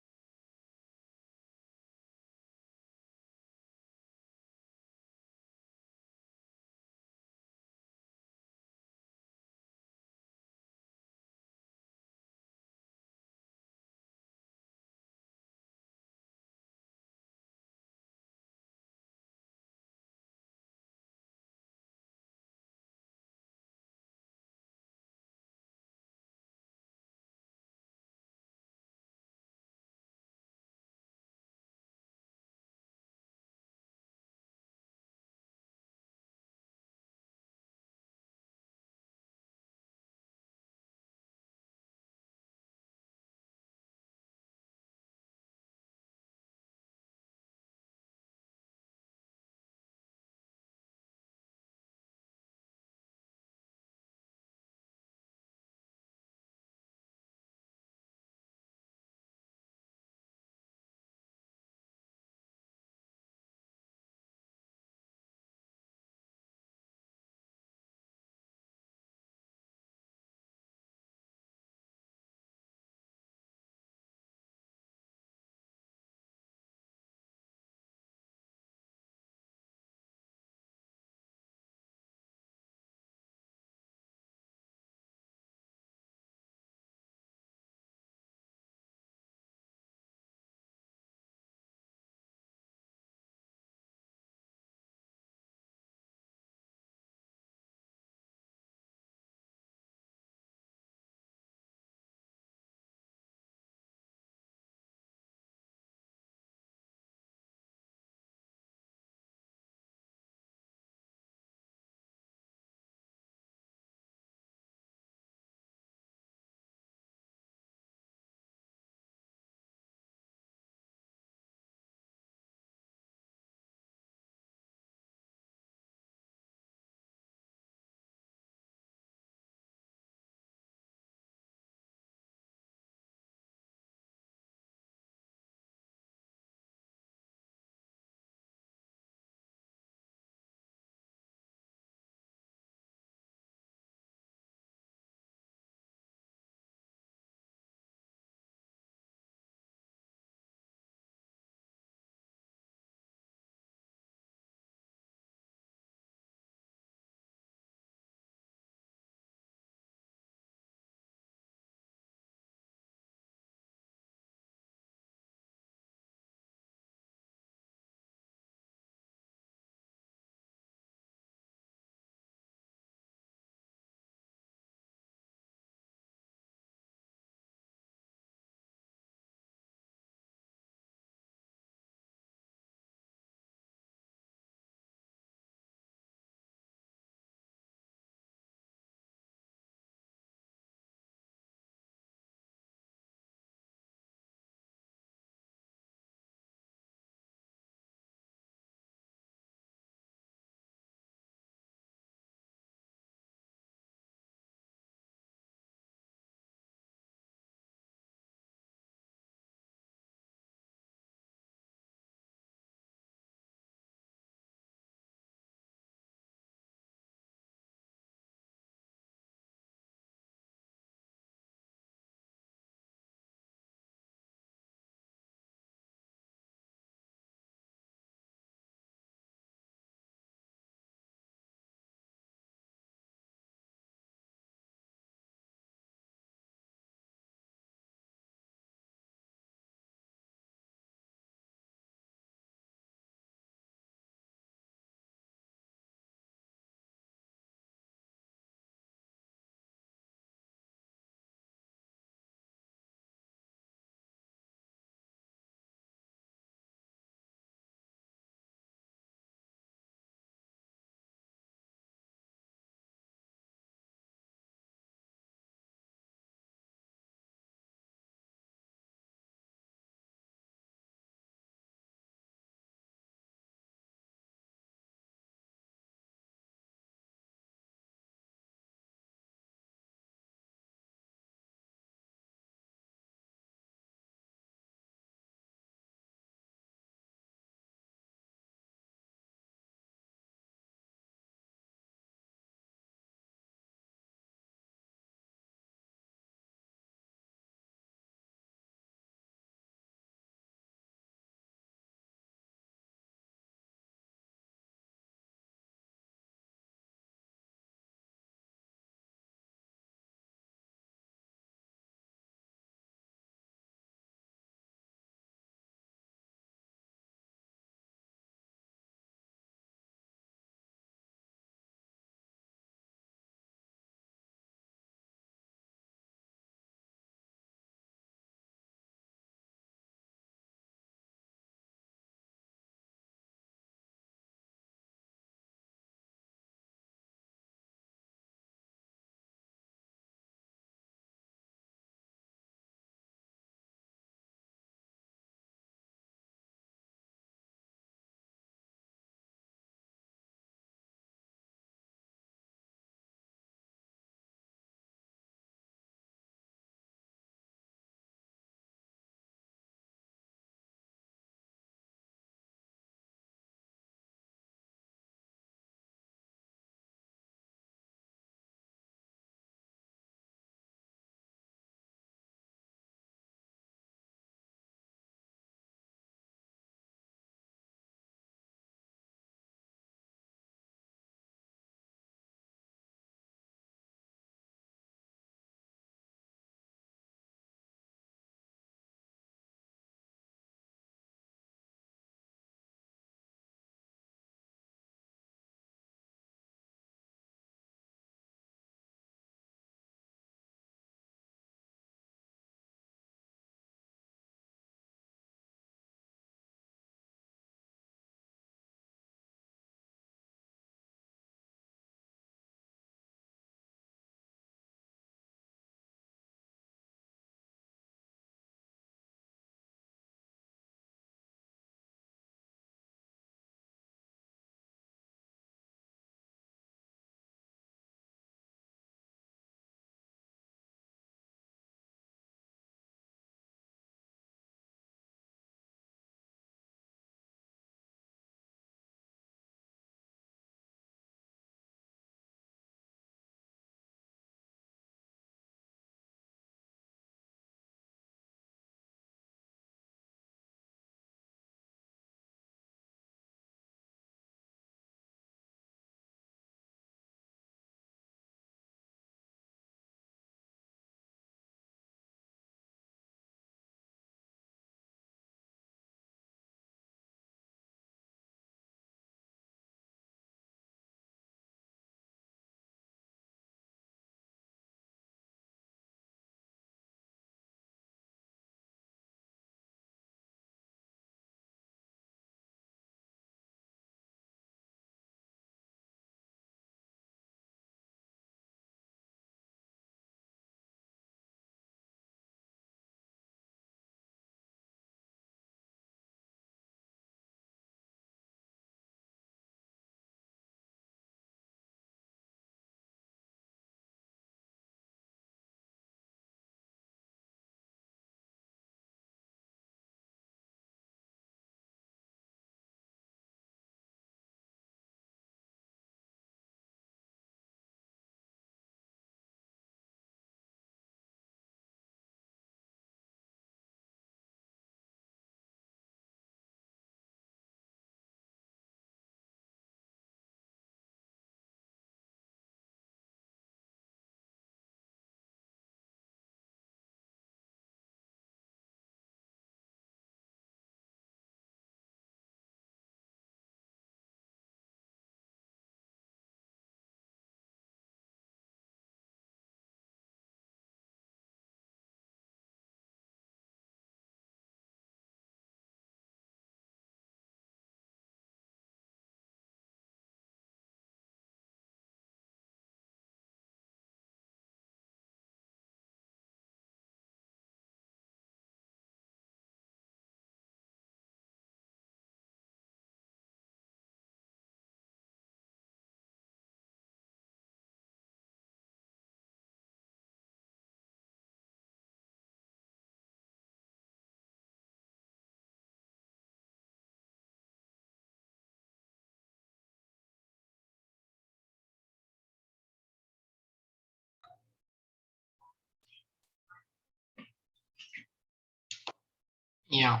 Yeah.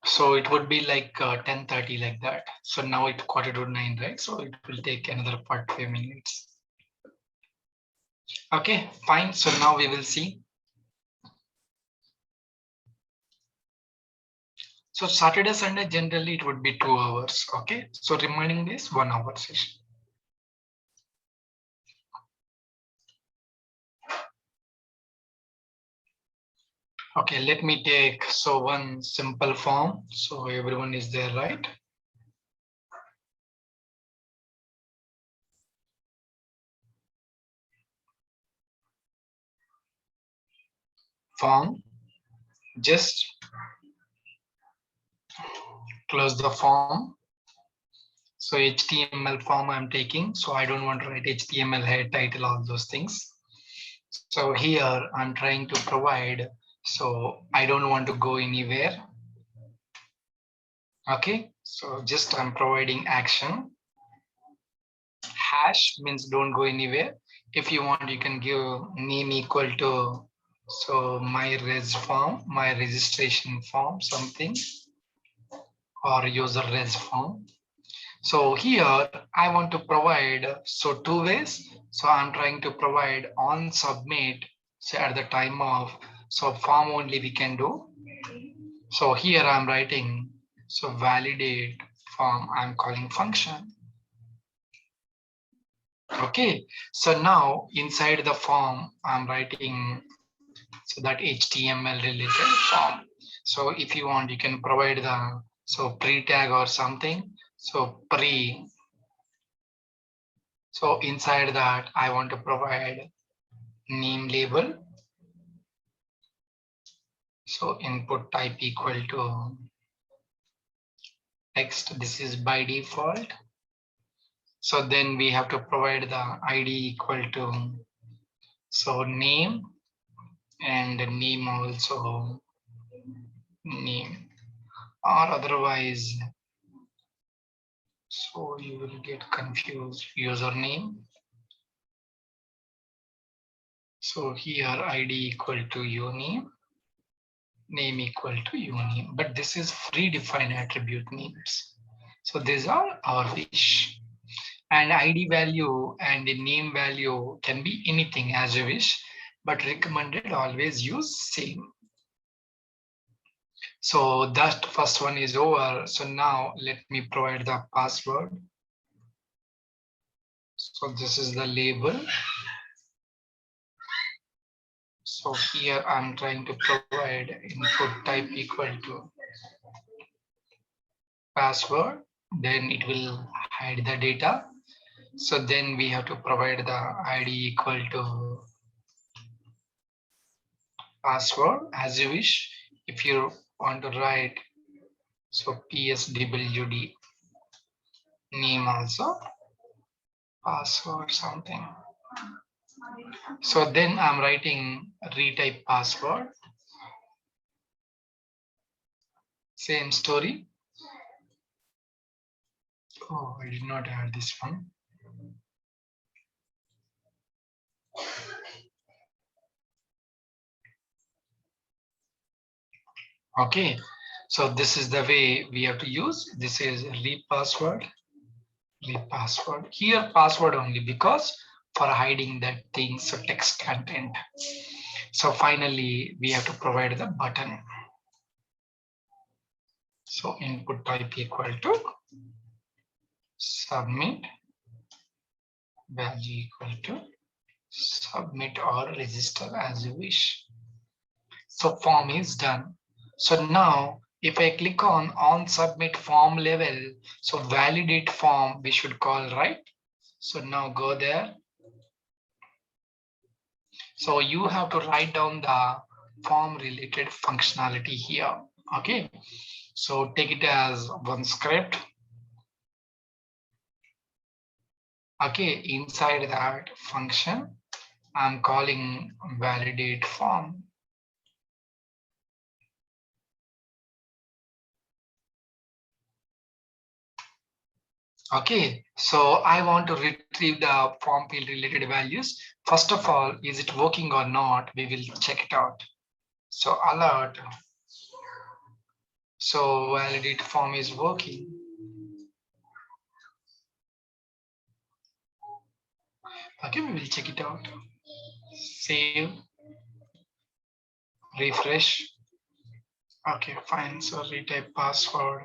So it would be like 10:30 like that. So now it's quarter to 9, right? So it will take another 45 minutes. Okay, fine. So now we will see. So Saturday, Sunday, generally it would be 2 hours. Okay. So remaining days, 1 hour session. Okay, let me take so one simple form. So everyone is there, right? Form. Just close the form. So HTML form I'm taking. So I don't want to write HTML head title, all those things. So here I'm trying to provide. So I don't want to go anywhere. Okay. So just I'm providing action. Hash means don't go anywhere. If you want, you can give name equal to so my res form, my registration form, something, or user res form. So here I want to provide so two ways. So I'm trying to provide on submit. So at the time of so form only we can do. So here I'm writing so validate form. I'm calling function. Okay, so now inside the form, I'm writing so that HTML related form. So if you want, you can provide the so pre tag or something. So pre. So inside that, I want to provide name label. So input type equal to text. This is by default. So then we have to provide the ID equal to so name and name also name, or otherwise so you will get confused username. So here ID equal to uname, name equal to uname, but this is free defined attribute names. So these are our wish. And ID value and the name value can be anything as you wish, but recommended always use same. So that first one is over. So now let me provide the password. So this is the label. So here I'm trying to provide input type equal to password, then it will hide the data. So then we have to provide the ID equal to password as you wish. If you want to write, so PSWD name also, password something. So then I'm writing retype password. Same story. Oh, I did not add this one. Okay, so this is the way we have to use. This is leave password, leave password. Here password only because for hiding that thing, so text content. So finally, we have to provide the button. So input type equal to submit, value equal to submit or register as you wish. So form is done. So now if I click on submit form level, so validate form we should call, right? So now go there. So you have to write down the form related functionality here. Okay. So take it as one script. Okay. Inside that function, I'm calling validate form. Okay, so I want to retrieve the form field related values. First of all, is it working or not? We will check it out. So alert So validate form is working. Okay, we will check it out. Save, refresh. Okay, fine. So retype password.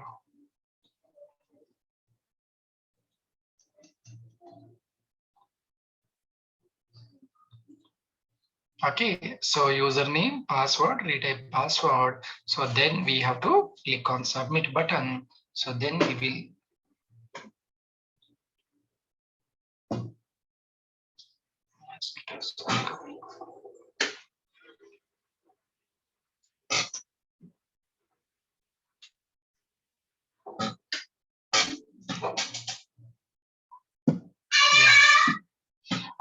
Okay, so username, password, retype password. So then we have to click on submit button. So then we will.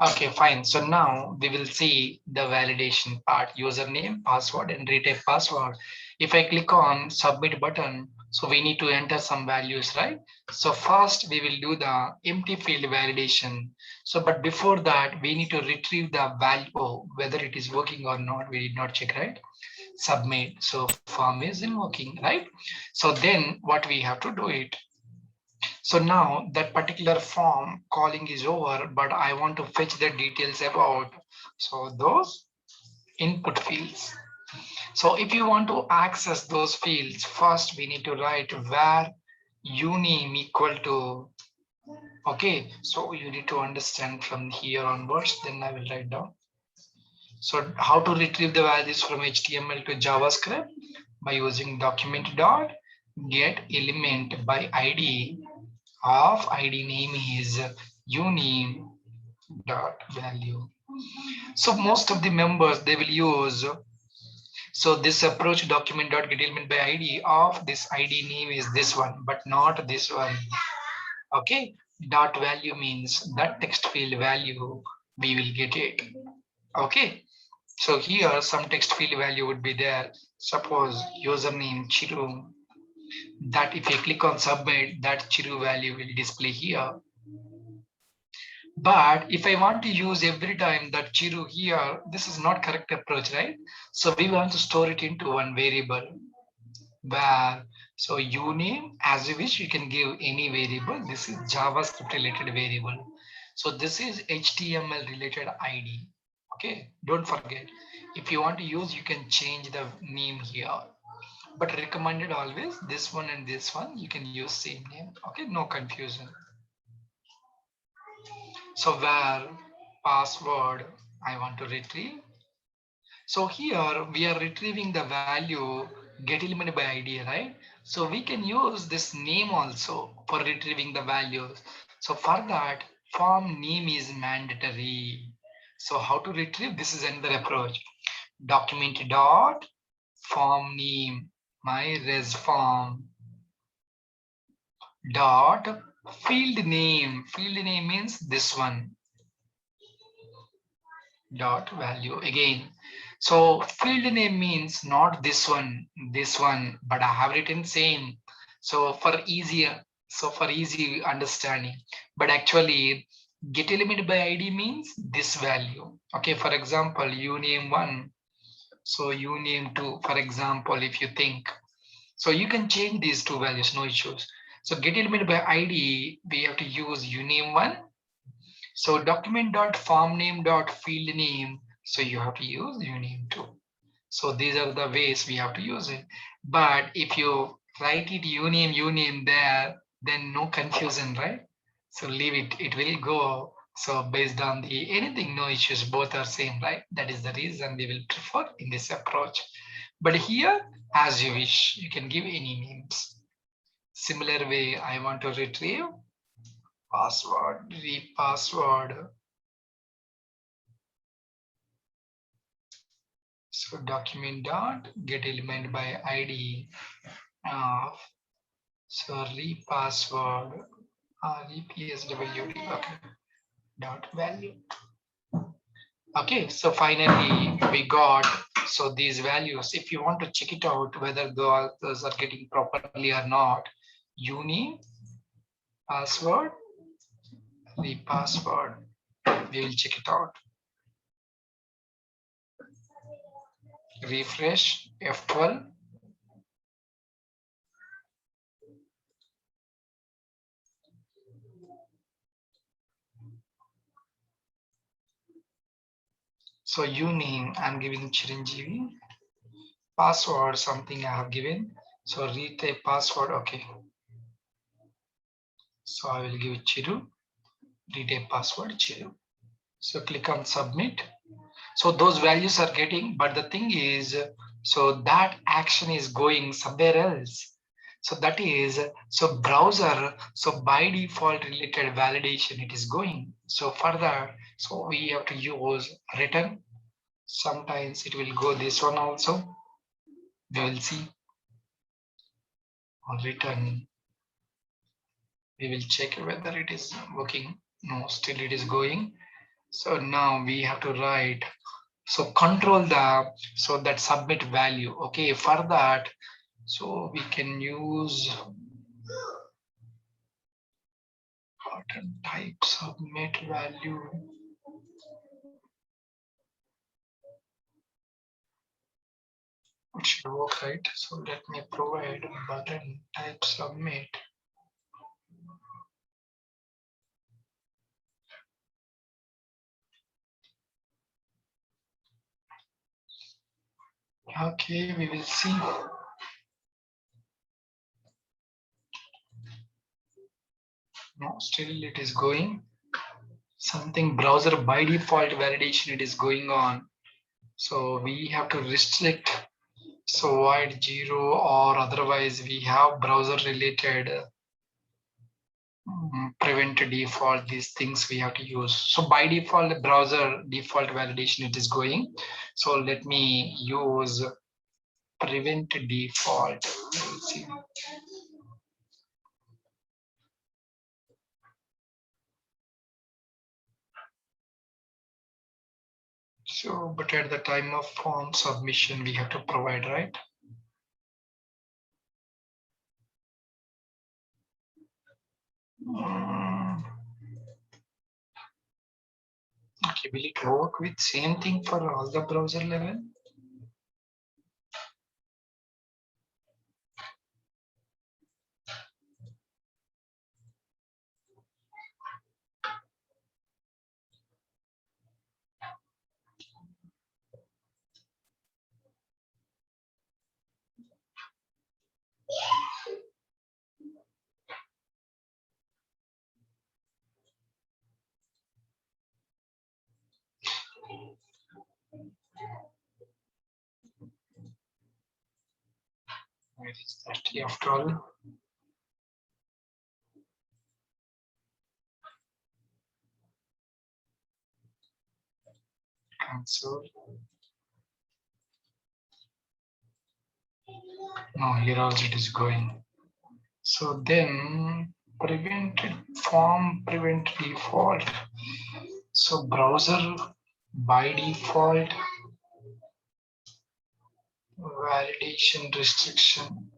Okay, fine. So now we will see the validation part, username, password, and retype password. If I click on submit button, so we need to enter some values, right? So first we will do the empty field validation. So, but before that, we need to retrieve the value, whether it is working or not. We did not check, right? Submit. So form isn't working, right? So then what we have to do it. So now that particular form calling is over, but I want to fetch the details about so those input fields. So if you want to access those fields, first we need to write where uname equal to. Okay, so you need to understand from here onwards, then I will write down. So how to retrieve the values from HTML to JavaScript by using document dot get element by ID of ID name is uname dot value. So most of the members they will use. So this approach document dot get element by ID of this ID name is this one, but not this one. Okay, dot value means that text field value we will get it. Okay, so here some text field value would be there. Suppose username Chiru. That if you click on submit, that Chiru value will display here. But if I want to use every time that Chiru here, this is not correct approach, right? So we want to store it into one variable where, so uname as you wish, you can give any variable. This is JavaScript related variable. So this is HTML related ID. Okay, don't forget. If you want to use, you can change the name here. But recommended always this one and this one, you can use same name. Okay, no confusion. So where password I want to retrieve. So here we are retrieving the value get element by ID, right? So we can use this name also for retrieving the values. So for that form name is mandatory. So how to retrieve? This is another approach. Document dot form name my res form dot field name. Field name means this one dot value again. So field name means not this one, but I have written same. So for easy understanding, but actually get element by ID means this value. Okay, for example, you name one, so you name two, for example, if you think, so you can change these two values, no issues. So get element by ID, we have to use uname one. So document dot form name dot field name. So you have to use uname too. So these are the ways we have to use it. But if you write it uname there, then no confusion, right? So leave it, it will go. So based on the anything, no issues, both are same, right? That is the reason we will prefer in this approach. But here, as you wish, you can give any names. Similar way, I want to retrieve password, repassword. So document dot get element by ID of so repassword repswd okay dot value. Okay, so finally we got so these values. If you want to check it out whether those are getting properly or not, uni password repassword. We will check it out. Refresh F12. So username, I'm giving Chiranjeevi. Password, something I have given. So retype password, okay. So I will give Chiru, retype password, Chiru. So click on submit. So those values are getting, but the thing is, so that action is going somewhere else. So that is, so browser, so by default related validation, it is going. So further, so we have to use return. Sometimes it will go this one also. We will see on return. We will check whether it is working. No, still it is going. So now we have to write, so control the, so that submit value. Okay, for that, so we can use button type submit value. It should work, right? So let me provide button type submit. Okay, we will see. No, still it is going. Something browser by default validation, it is going on. So we have to restrict, so void 0, or otherwise we have browser related prevent default, these things we have to use. So by default, browser default validation, it is going. So let me use prevent default. Let's see. So, but at the time of form submission, we have to provide, right? Okay, will it work with same thing for all the browser level? Where is that after all? Cancel. No, here also it is going. So then prevented form prevent default. So browser by default validation restriction.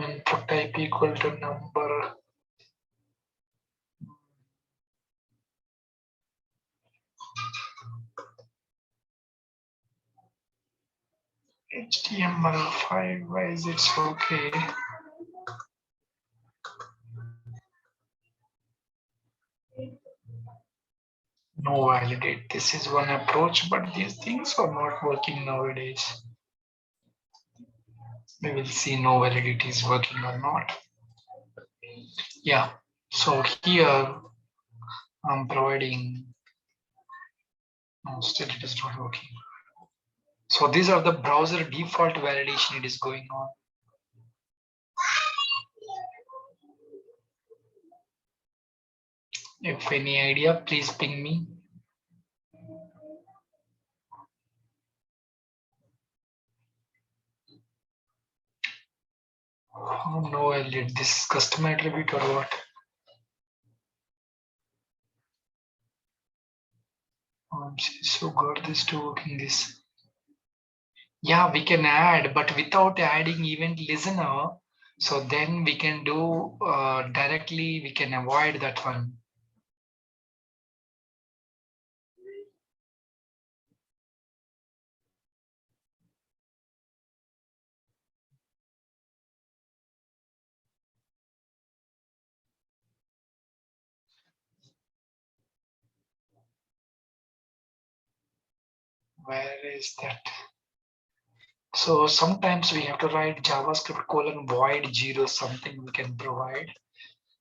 Input type equal to number. HTML5, why is it okay? No validate. This is one approach, but these things are not working nowadays. We will see no validity is working or not. Yeah. So here I'm providing. No, still it is not working. So these are the browser default validation. It is going on. If any idea, please ping me. Oh no, Elliot, this is custom attribute or what? So got this to working this. Yeah, we can add, but without adding event listener, so then we can do directly, we can avoid that one. Where is that? So sometimes we have to write JavaScript colon void 0 something we can provide.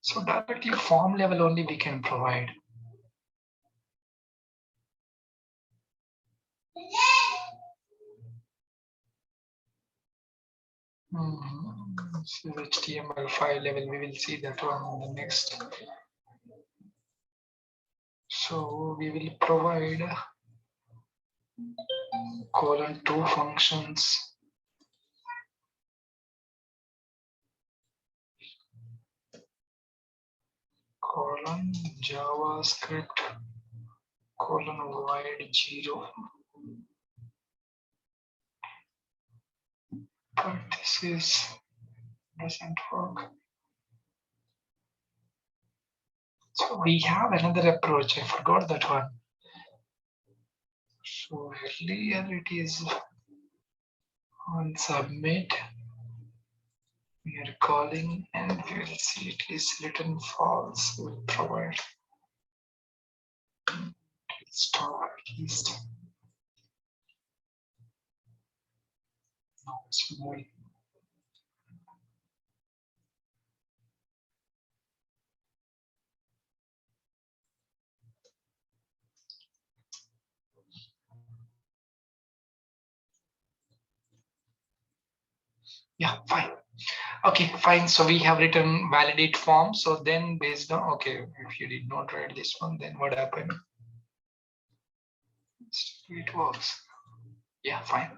So directly form level only we can provide. So HTML file level, we will see that one in the next. So we will provide colon 2 functions. Colon JavaScript colon void 0. But this doesn't work. So we have another approach. I forgot that one. So earlier it is on submit. We are calling and we will see it is written false. We will provide stop at least. No, it's moving. Yeah, fine. Okay, fine. So we have written validate form. So then based on, okay, if you did not write this one, then what happened? It works. Yeah, fine.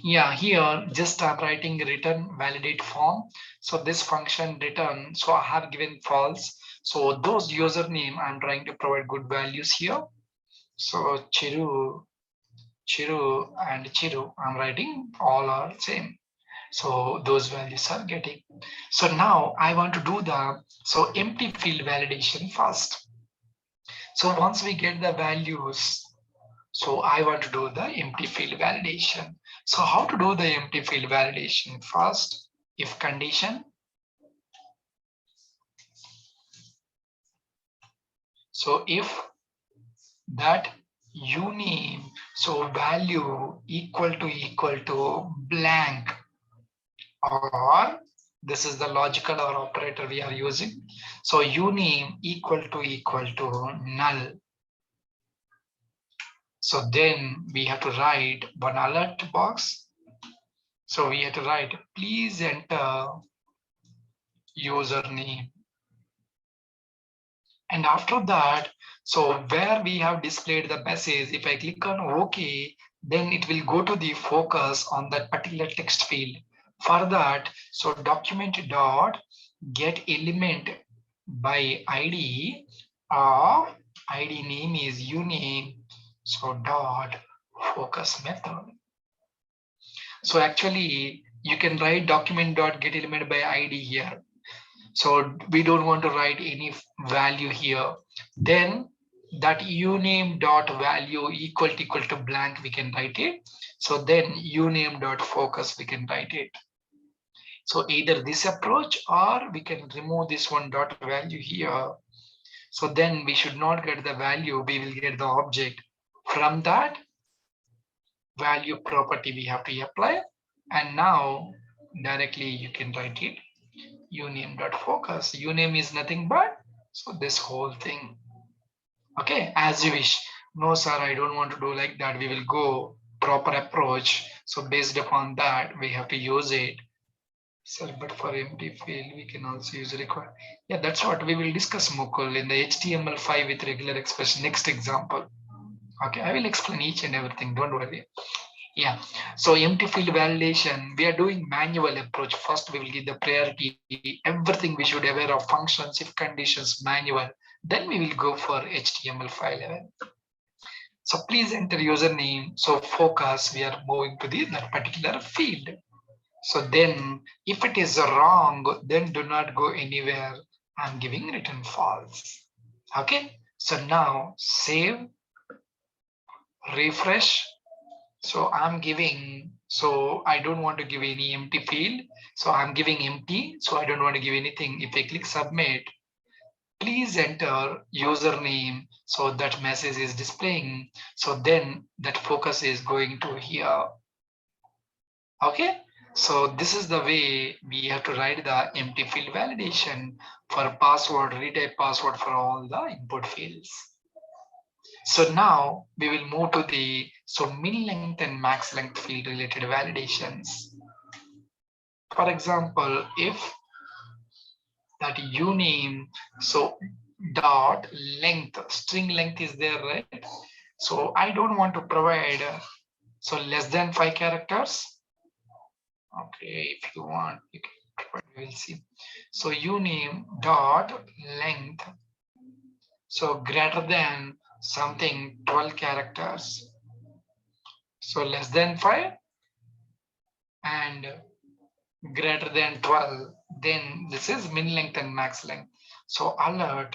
Yeah, here just I'm writing return validate form. So this function return, so I have given false. So those username I'm trying to provide good values here. So Chiru, and Chiru, I'm writing all are same. So those values are getting. So now I want to do the empty field validation first. So once we get the values, so I want to do the empty field validation. So how to do the empty field validation? First, if condition. So if that uname, so value equal to blank, or this is the logical or operator we are using. So uname equal to null. So then we have to write one alert box. So we have to write, please enter username. And after that, so where we have displayed the message, if I click on OK, then it will go to the focus on that particular text field. For that, so document dot get element by ID of ID name is uname, so dot focus method. So actually you can write document dot get element by ID here. So we don't want to write any value here. Then that uname dot value equal to blank, we can write it. So then uname dot focus, we can write it. So either this approach, or we can remove this one dot value here. So then we should not get the value, we will get the object. From that value property we have to apply. And now directly you can write it uname.focus. Uname is nothing but so this whole thing. Okay, as you wish. No, sir, I don't want to do like that. We will go proper approach. So based upon that, we have to use it. Sir, but for empty field, we can also use require. Yeah, that's what we will discuss, Mukul, in the HTML5 with regular expression. Next example. Okay, I will explain each and everything. Don't worry. Yeah, so empty field validation, we are doing manual approach. First, we will give the priority, everything we should aware of functions, if conditions, manual. Then we will go for HTML5 level. So please enter username. So focus, we are moving to that particular field. So then if it is wrong, then do not go anywhere. I'm giving return false. Okay, so now save, refresh. So I'm giving, so I don't want to give any empty field. So I'm giving empty. So I don't want to give anything. If I click submit, please enter username. So that message is displaying. So then that focus is going to here. Okay. So this is the way we have to write the empty field validation for password, retype password for all the input fields. So now we will move to the min length and max length field related validations. For example, if that uname, so dot length, string length is there, right? So I don't want to provide so less than 5 characters. Okay, if you want, you can provide, we will see. So uname dot length, so greater than something 12 characters. So less than 5 and greater than 12, then this is min length and max length. So alert,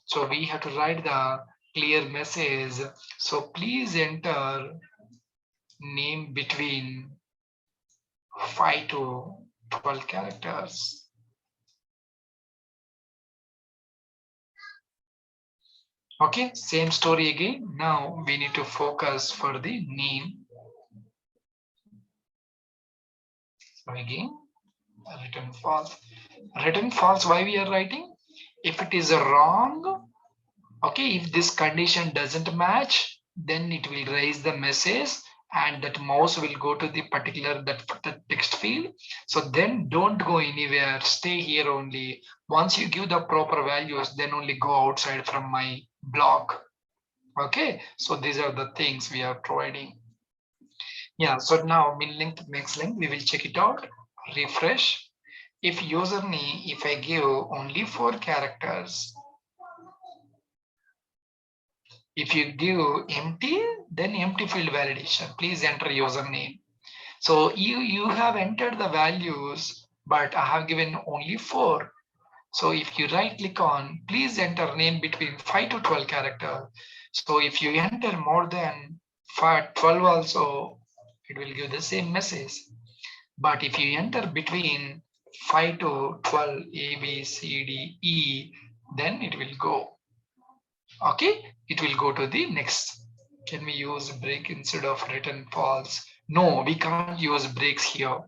so we have to write the clear message. So please enter name between 5 to 12 characters. Okay, same story again. Now we need to focus for the name. So again, return false. Return false, why we are writing? If it is wrong, okay, if this condition doesn't match, then it will raise the message and that mouse will go to the particular that text field. So then don't go anywhere, stay here only. Once you give the proper values, then only go outside from my block. Okay, so these are the things we are providing. Yeah, so now min length, max length, we will check it out, refresh. If username, if I give only 4 characters, if you give empty, then empty field validation, please enter username. So you have entered the values, but I have given only 4. So if you right click on, please enter name between 5 to 12 character. So if you enter more than 12 also, it will give the same message. But if you enter between 5 to 12, A, B, C, D, E, then it will go. Okay, it will go to the next. Can we use break instead of return false? No, we can't use breaks here.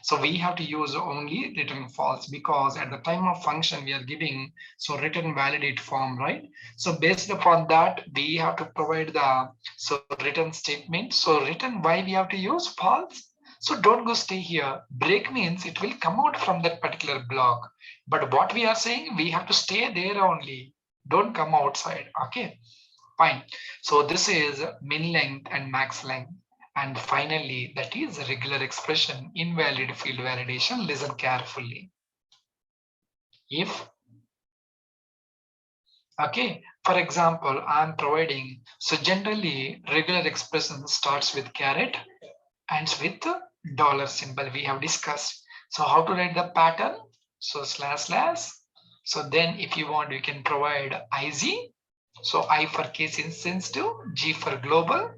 So we have to use only return false because at the time of function we are giving so return validate form, right? So based upon that we have to provide the so return statement. So return, why we have to use false? So don't go stay here. Break means it will come out from that particular block. But what we are saying, we have to stay there only. Don't come outside. Okay, fine. So this is min length and max length. And finally, that is a regular expression, invalid field validation. Listen carefully. If, okay, for example, I'm providing, so generally regular expression starts with caret, ends with dollar symbol we have discussed. So how to write the pattern? So slash slash. So then if you want, you can provide IZ. So I for case insensitive, G for global.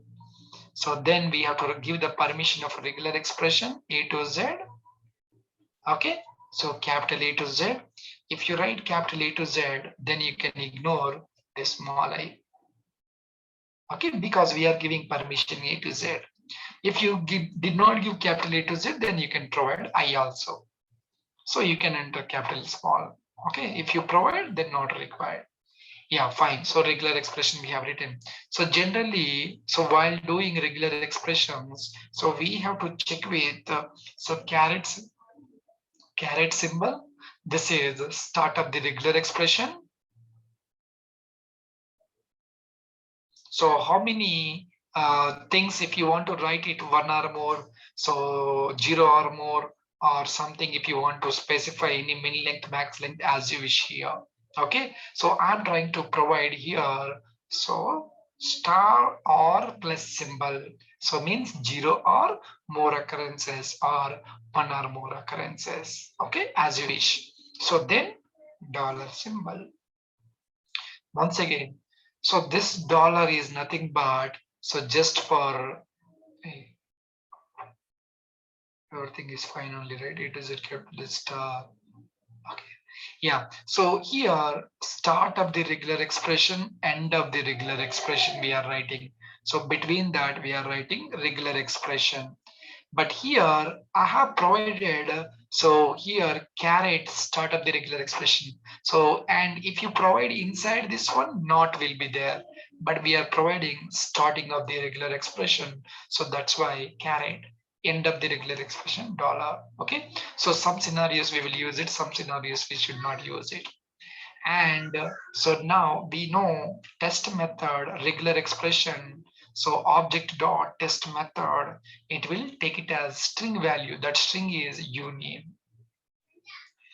So then we have to give the permission of regular expression A to Z. Okay, so capital A to Z. If you write capital A to Z, then you can ignore the small I. Okay, because we are giving permission A to Z. If you did not give capital A to Z, then you can provide I also. So you can enter capital small. Okay, if you provide, then not required. Yeah, fine. So regular expression we have written. So generally, so while doing regular expressions, so we have to check with so caret symbol. This is start of the regular expression. So how many things if you want to write it 1 or more, so 0 or more or something, if you want to specify any min length, max length as you wish here. Okay, so I'm trying to provide here so star or plus symbol, so means 0 or more occurrences or 1 or more occurrences. Okay, as you wish. So then dollar symbol. Once again, so this dollar is nothing but so just for everything is fine only, right? It is a capital star. Okay, Yeah, so here start of the regular expression, end of the regular expression we are writing. So between that we are writing regular expression. But here I have provided, so here caret start of the regular expression. So, and if you provide inside this one, not will be there, but we are providing starting of the regular expression. So that's why caret end of the regular expression dollar. Okay. So some scenarios we will use it, some scenarios we should not use it. And so now we know test method, regular expression. So object dot test method, it will take it as string value. That string is union.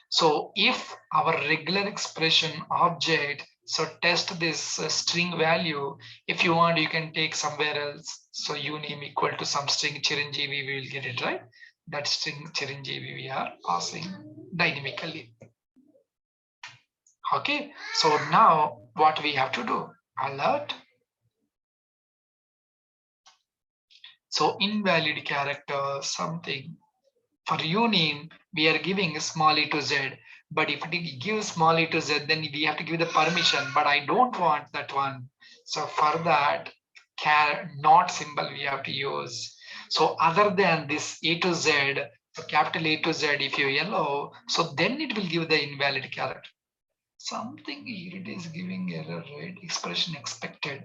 So if our regular expression object, so test this string value. If you want, you can take somewhere else. So uname equal to some string Chiranjeevi, we will get it right. That string Chiranjeevi we are passing dynamically. Okay, so now what we have to do? Alert. So invalid character something. For uname, we are giving small e to z. But if we give small e to z, then we have to give the permission. But I don't want that one. So for that, not symbol we have to use. So other than this a to z, so capital A to Z, if you allow, so then it will give the invalid character. Something here it is giving error, right? Expression expected.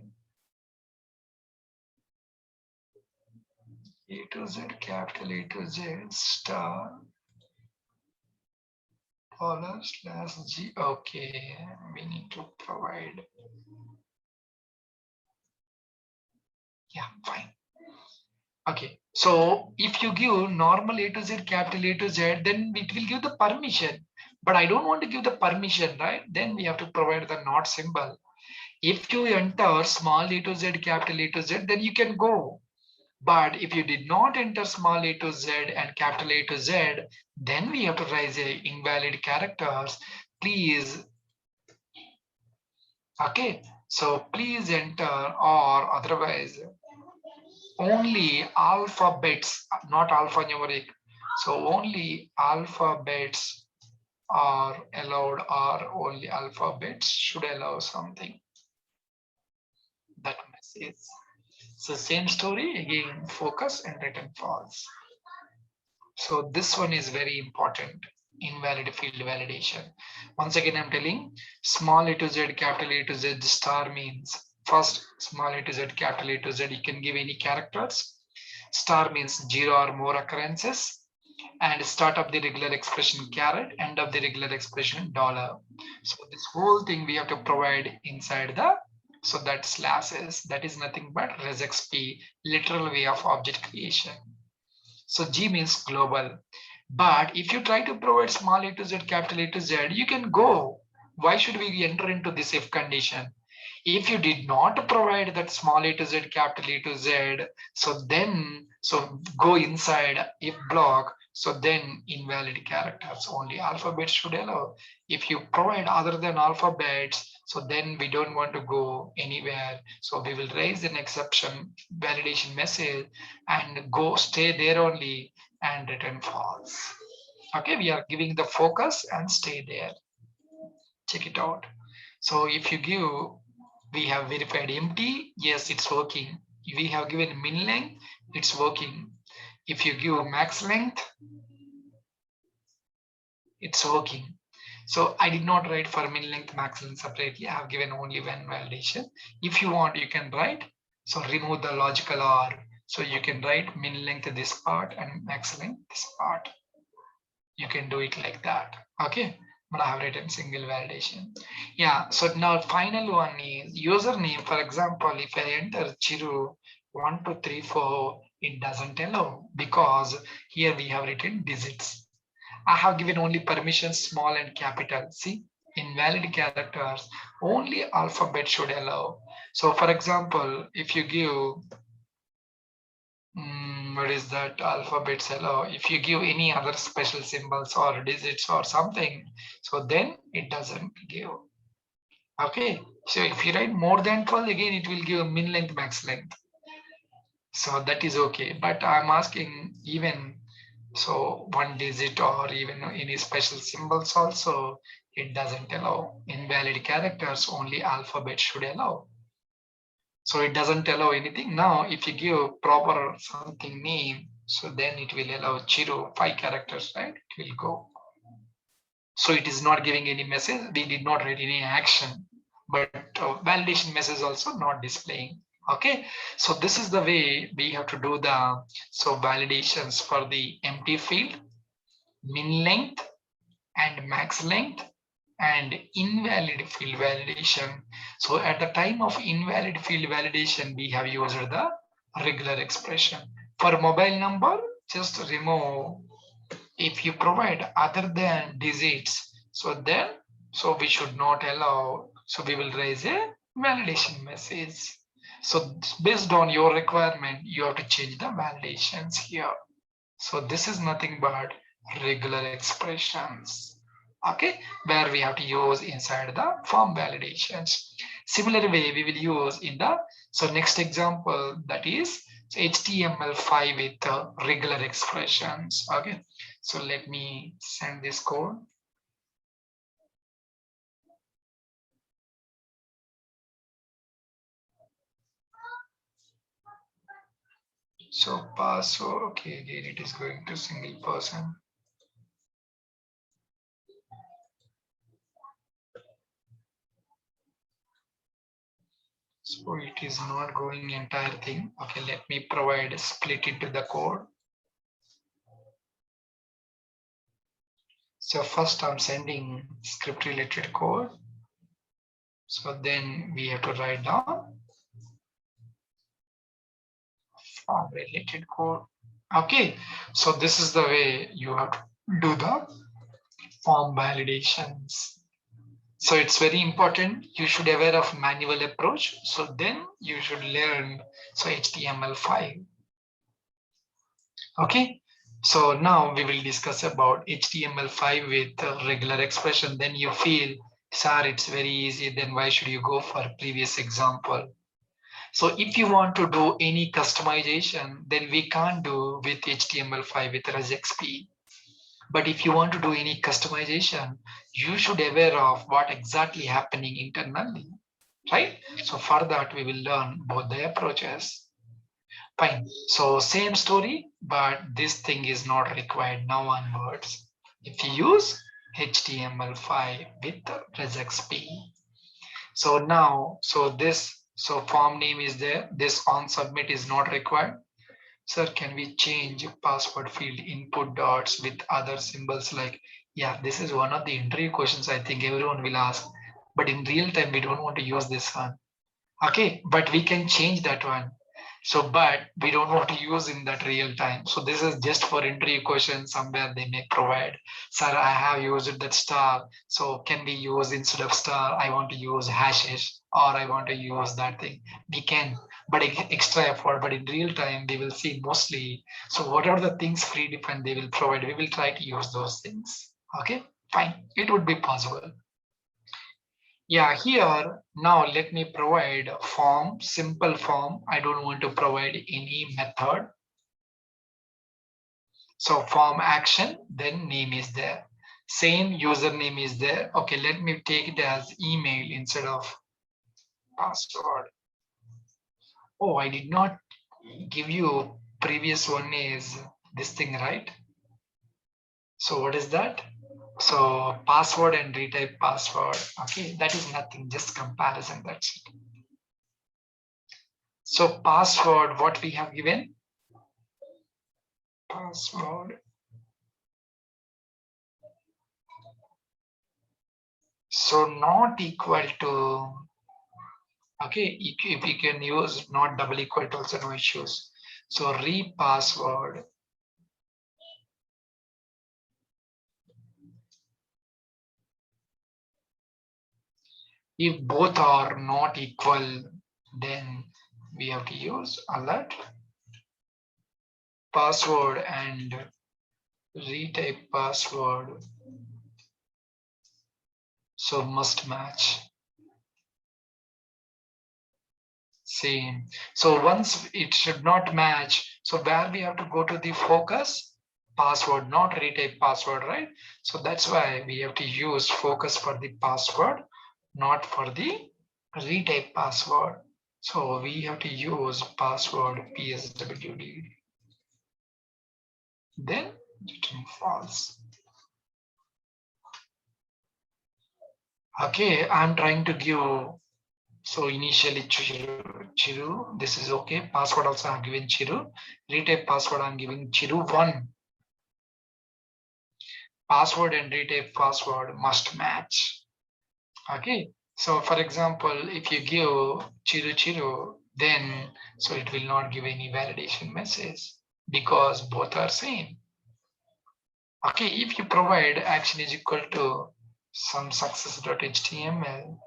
A to Z, capital A to Z, star, dollar slash G. Okay, we need to provide. Yeah, fine. Okay, so if you give normal A to Z, capital A to Z, then it will give the permission. But I don't want to give the permission, right? Then we have to provide the not symbol. If you enter small a to Z, capital A to Z, then you can go. But if you did not enter small a to Z and capital A to Z, then we have to raise a invalid characters. Please, okay. So please enter, or otherwise only alphabets, not alphanumeric. So only alphabets are allowed, or only alphabets should allow something. That message. So same story again, focus and return false. So this one is very important. Invalid field validation. Once again, I'm telling small a to Z, capital A to Z, star means first small a to Z, capital A to Z, you can give any characters. Star means 0 or more occurrences. And start of the regular expression caret, end of the regular expression dollar. So this whole thing we have to provide inside the, so that slashes, that is nothing but resxp, literal way of object creation. So G means global. But if you try to provide small a to Z, capital A to Z, you can go. Why should we enter into this if condition? If you did not provide that small a to Z, capital A to Z, so then, so go inside if block, so then invalid characters, only alphabets should allow. If you provide other than alphabets, so then we don't want to go anywhere. So we will raise an exception validation message and go stay there only and return false. Okay, we are giving the focus and stay there. Check it out. So if you give, we have verified empty, yes, it's working. We have given min length, it's working. If you give max length, it's working. So I did not write for min length, max length separately. I have given only one validation. If you want, you can write. So remove the logical or. So you can write min length this part and max length this part. You can do it like that. Okay. But I have written single validation. Yeah. So now final one is username. For example, if I enter Chiru 1234, it doesn't allow because here we have written digits. I have given only permissions small and capital. See, invalid characters, only alphabet should allow. So for example, if you give, what is that alphabets allow? If you give any other special symbols or digits or something, so then it doesn't give. Okay, so if you write more than 12, again, it will give a min length, max length. So that is okay. But I'm asking even So one digit or even any special symbols also, it doesn't allow. Invalid characters, only alphabet should allow. So it doesn't allow anything. Now, if you give proper something name, so then it will allow 5 characters, right? It will go. So it is not giving any message. We did not write any action, but validation message also not displaying. Okay, so this is the way we have to do the validations for the empty field, min length and max length, and invalid field validation. So at the time of invalid field validation, we have used the regular expression. For mobile number, just remove if you provide other than digits, so then we should not allow, so we will raise a validation message. So based on your requirement, you have to change the validations here. So this is nothing but regular expressions, okay, where we have to use inside the form validations. Similar way we will use in the, so next example, that is HTML5 with regular expressions. Okay, so let me send this code. So password, okay, again it is going to single person. So it is not going entire thing. Okay, let me provide split into the code. So first I'm sending script related code. So then we have to write down form related code. Okay, so this is the way you have to do the form validations. So it's very important. You should aware of manual approach. So then you should learn HTML5. Okay. So now we will discuss about HTML5 with regular expression. Then you feel, sir, it's very easy. Then why should you go for previous example? So if you want to do any customization, then we can't do with HTML5 with regexp. But if you want to do any customization, you should aware of what exactly happening internally, right? So for that, we will learn both the approaches. Fine. So same story, but this thing is not required now onwards. If you use HTML5 with regexp. So now, form name is there. This on submit is not required. Sir, can we change password field input dots with other symbols like, yeah, this is one of the interview questions I think everyone will ask, but in real time, we don't want to use this one. Okay, but we can change that one. So, but we don't want to use in that real time. So this is just for interview questions. Somewhere they may provide, sir, I have used that star. So can we use instead of star, I want to use hashes or I want to use that thing. We can, but extra effort. But in real time, we will see mostly. So what are the things predefined they will provide? We will try to use those things. Okay, fine. It would be possible. Yeah, here now let me provide a form, simple form. I don't want to provide any method. So form action, then name is there. Same username is there. Okay, let me take it as email instead of password. Oh, I did not give you previous one is this thing, right? So what is that? So password and retype password. Okay, that is nothing, just comparison. That's it. So password, what we have given? Password. So not equal to, okay, if you can use not double equal to also no issues. So repassword. If both are not equal, then we have to use alert password and retype password. So must match. Same. So once it should not match, so where we have to go to the focus. password, not retype password, right? So that's why we have to use focus for the password, not for the retype password. So we have to use password PSWD. Then return false. Okay, I'm trying to give, so initially Chiru, this is okay. Password also I'm giving Chiru. Retype password I'm giving Chiru1. Password and retype password must match. Okay, so for example, if you give Chiru, then so it will not give any validation message because both are same. Okay, if you provide action is equal to some success.html,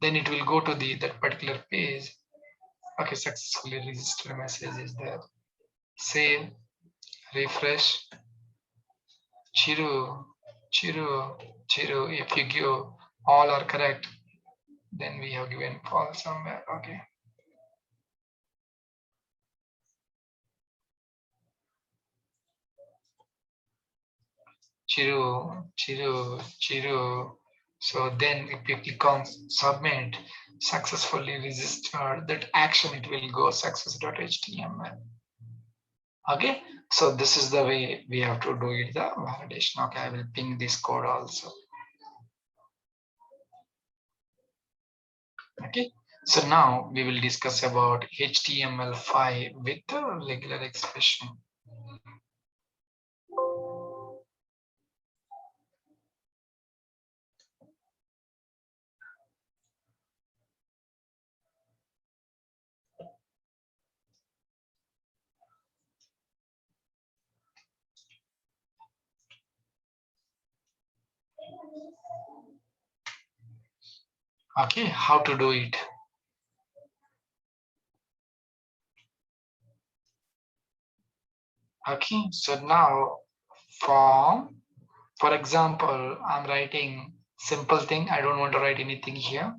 then it will go to the that particular page. Okay, successfully registered message is there. Save, refresh, Chiru, Chiru. If you give all are correct, then we have given false somewhere. Okay. Chiru. So then if you click on submit, successfully registered, that action it will go success.html. Okay, so this is the way we have to do it, the validation. Okay, I will ping this code also. Okay, so now we will discuss about HTML5 with the regular expression. Okay, how to do it? Okay, so now form, for example, I'm writing simple thing. I don't want to write anything here.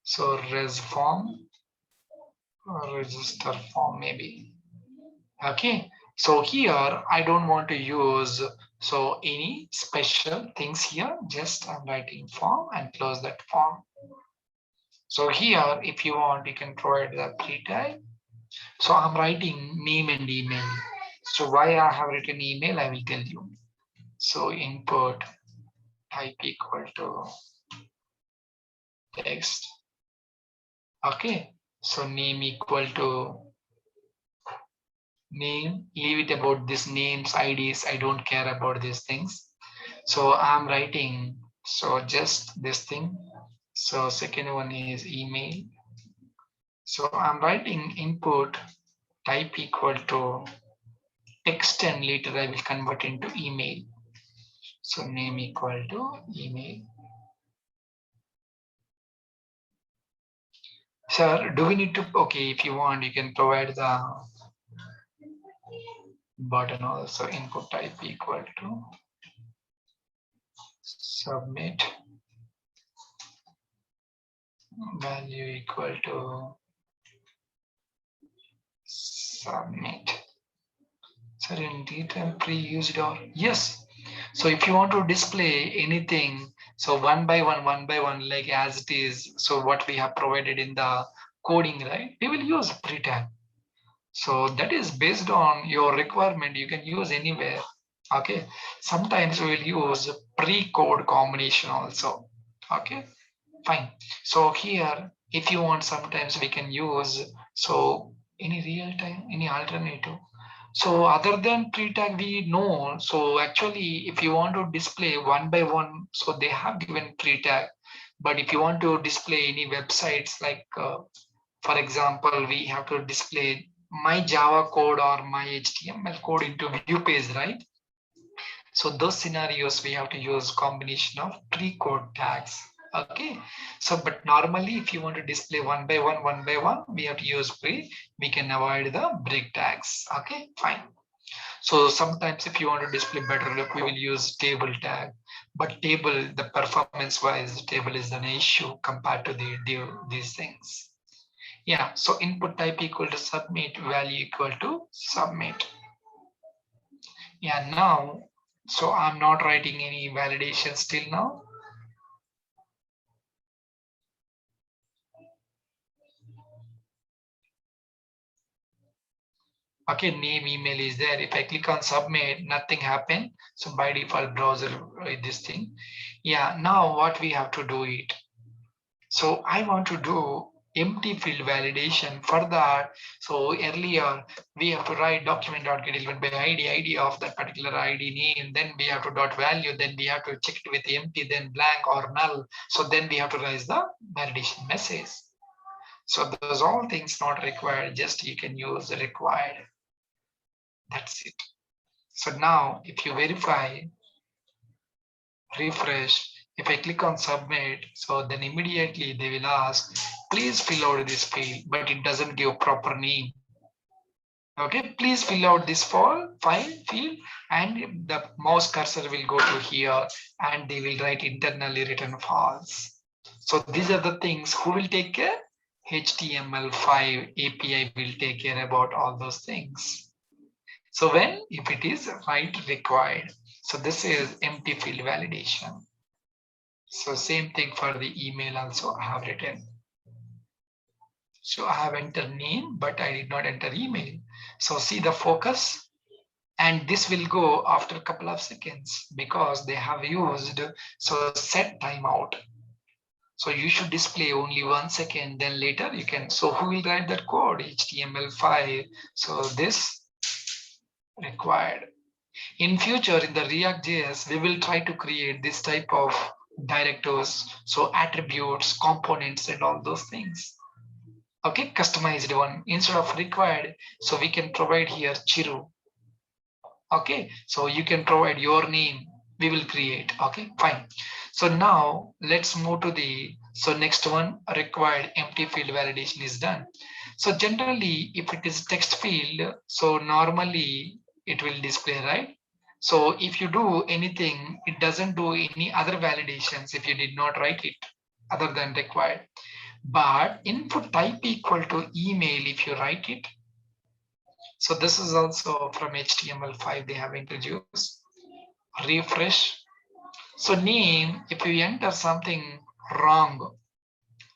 So res form or register form maybe. Okay, so here I don't want to use so any special things here. Just I'm writing form and close that form. So here, if you want, you can provide the pre-type. So I'm writing name and email. So why I have written email, I will tell you. So input type equal to text. Okay. So name equal to name. Leave it about this names, IDs. I don't care about these things. So I'm writing. So just this thing. So second one is email. So I'm writing input type equal to text and later I will convert into email. So name equal to email. Sir, do we need to, okay, if you want, you can provide the button also input type equal to submit value equal to submit. Sir, in detail pre-used or yes. So if you want to display anything, so one by one, like as it is, so what we have provided in the coding, right? We will use pre-tag. So that is based on your requirement. You can use anywhere. Okay. Sometimes we will use pre-code combination also. Okay. Fine. So here, if you want, sometimes we can use so any real time, any alternative. So other than pre-tag, we know. So actually, if you want to display one by one, so they have given pre-tag. But if you want to display any websites like for example, we have to display my Java code or my HTML code into view page, right? So those scenarios we have to use combination of pre-code tags. Okay. So, but normally if you want to display one by one, we have to use pre. We can avoid the break tags. Okay, fine. So sometimes if you want to display better look, we will use table tag. But table, the performance wise, the table is an issue compared to these things. Yeah, so input type equal to submit, value equal to submit. Yeah, now, so I'm not writing any validations till now. Okay, name email is there. If I click on submit, nothing happened. So by default browser this thing. Yeah, now what we have to do it. So I want to do empty field validation for that. So earlier we have to write document.getElement by ID of that particular ID name. Then we have to dot value. Then we have to check it with empty, then blank or null. So then we have to raise the validation message. So those all things not required. Just you can use required. That's it. So now if you verify, refresh, if I click on submit, so then immediately they will ask, please fill out this field, but it doesn't give proper name. Okay, please fill out this file field, and the mouse cursor will go to here and they will write internally written false. So these are the things who will take care. HTML5 API will take care about all those things. So when if it is right required, so this is empty field validation. So same thing for the email also I have written. So I have entered name, but I did not enter email. So see the focus, and this will go after a couple of seconds because they have used so set timeout. So you should display only 1 second, then later you can. So who will write that code? HTML5. So this required. In future, in the React.js, we will try to create this type of directors, so attributes, components, and all those things. Okay, customized one instead of required. So we can provide here Chiru. Okay, so you can provide your name. We will create. Okay, fine. So now let's move to the next one. Required empty field validation is done. So generally, if it is text field, so normally it will display, right? So if you do anything, it doesn't do any other validations if you did not write it other than required. But input type equal to email if you write it. So this is also from HTML5 they have introduced. Refresh. So name, if you enter something wrong,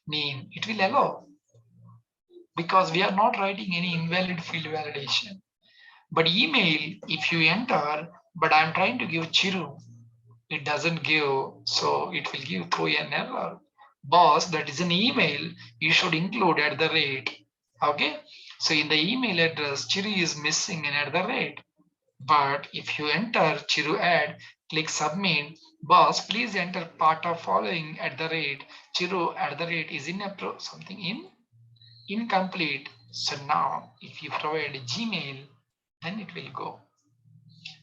name, it will allow because we are not writing any invalid field validation. But email, if you enter, but I'm trying to give Chiru, it doesn't give, so it will give through an error. Boss, that is an email, you should include at the rate. Okay, so in the email address, Chiru is missing an at the rate. But if you enter Chiru add, click submit, boss, please enter part of following at the rate. Chiru at the rate is in something incomplete. So now if you provide a Gmail, then it will go.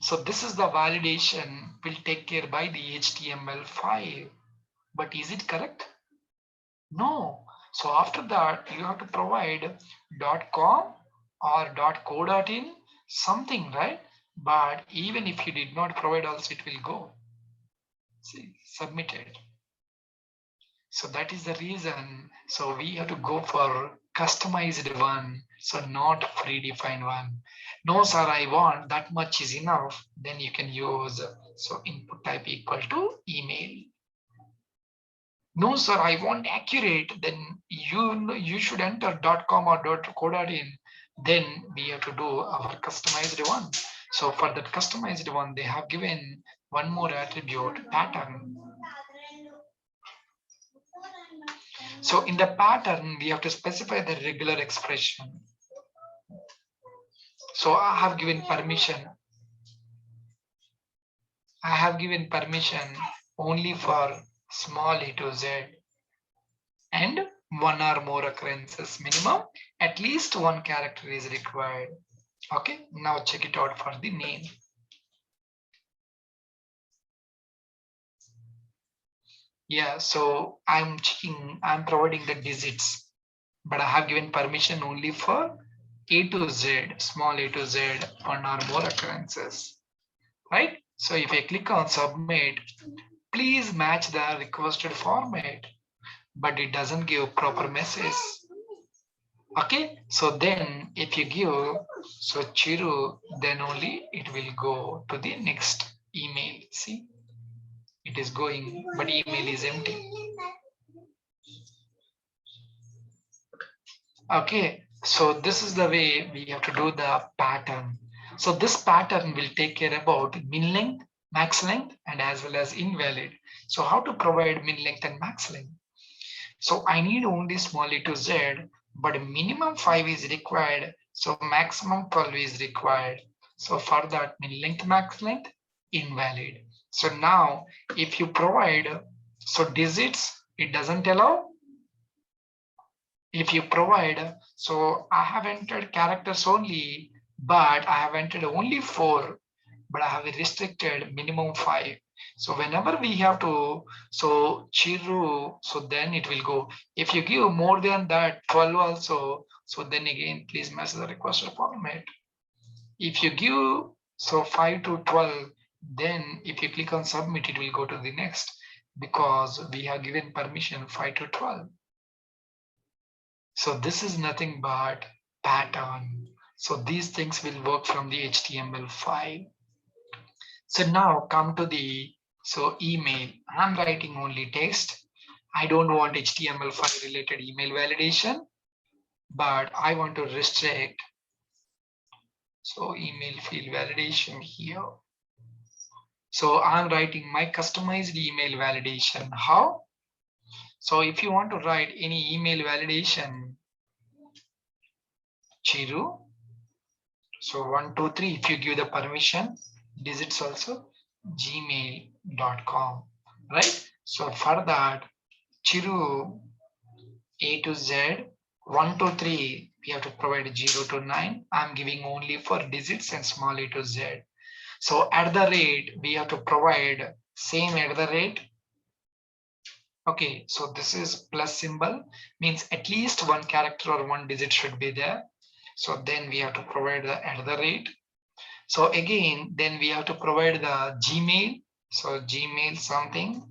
So this is the validation will take care by the HTML5. But is it correct? No. So after that, you have to provide .com or .co.in, something, right? But even if you did not provide also, it will go. See, submitted. So that is the reason. So we have to go for customized one, so not predefined one. No, sir, I want that much is enough. Then you can use so input type equal to email. No, sir, I want accurate. Then you should enter .com or .co.in. Then we have to do our customized one. So for that customized one, they have given one more attribute, pattern. So in the pattern, we have to specify the regular expression. So I have given permission. I have given permission only for small a to z and one or more occurrences minimum. At least one character is required. Okay, now check it out for the name. Yeah, so I'm providing the digits, but I have given permission only for A to Z, small a to Z, one or more occurrences, right? So if I click on submit, please match the requested format, but it doesn't give proper message. Okay, so then if you give So Chiru, then only it will go to the next email. See, it is going, but email is empty. Okay, so this is the way we have to do the pattern. So this pattern will take care about min length, max length, and as well as invalid. So how to provide min length and max length? So I need only small a to z, but minimum 5 is required. So maximum 12 is required. So for that min length, max length, invalid. So now if you provide, so digits, it doesn't allow. If you provide, so I have entered characters only, but I have entered only 4, but I have restricted minimum 5. So whenever we have to, so Chiru, so then it will go. If you give more than that 12 also, so then again, please match the requested format. If you give, so 5 to 12, then if you click on submit, it will go to the next because we have given permission 5 to 12. So this is nothing but pattern. So these things will work from the HTML5. So now come to the email. I'm writing only text. I don't want HTML5 related email validation, but I want to restrict. So email field validation here. So I'm writing my customized email validation. How? So if you want to write any email validation, Chiru. So 1, 2, 3, if you give the permission, digits also gmail.com, right? So for that, Chiru A to Z, 1, 2, 3, we have to provide 0 to 9. I'm giving only for digits and small a to Z. So at the rate, we have to provide same at the rate. Okay, so this is plus symbol, means at least one character or one digit should be there. So then we have to provide the at the rate. So again, then we have to provide the Gmail. So Gmail something,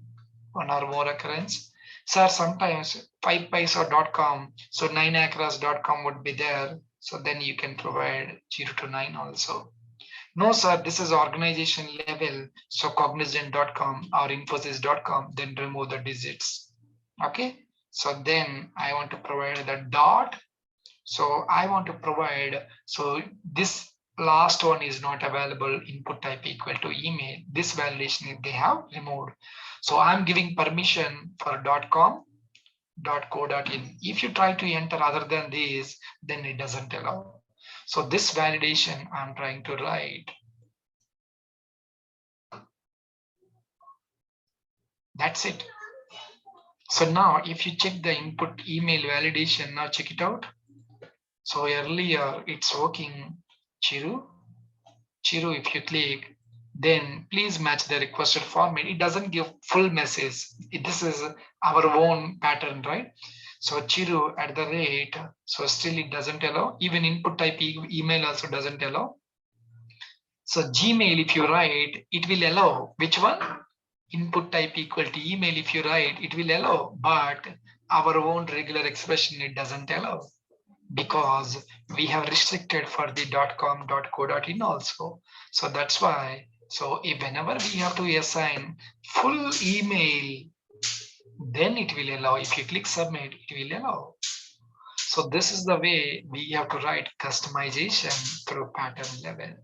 one or more occurrence. Sir, sometimes 5paisa.com, so 9acres.com would be there. So then you can provide 0 to 9 also. No, sir, this is organization level. So cognizant.com or infosys.com, then remove the digits. Okay. So then I want to provide the dot. So I want to provide, so this last one is not available, input type equal to email. This validation they have removed. So I'm giving permission for .com, .co, .in. If you try to enter other than this, then it doesn't allow. So this validation I'm trying to write. That's it. So now if you check the input email validation, now check it out. So earlier it's working, Chiru. Chiru, if you click, then please match the requested format. It doesn't give full message. This is our own pattern, right? So Chiru at the rate, so still it doesn't allow. Even input type email also doesn't allow. So Gmail, if you write, it will allow. Which one? Input type equal to email. If you write, it will allow. But our own regular expression, it doesn't allow, because we have restricted for the .com, .co, .in also. So that's why, so if whenever we have to assign full email, then it will allow. If you click submit, it will allow. So this is the way we have to write customization through pattern level.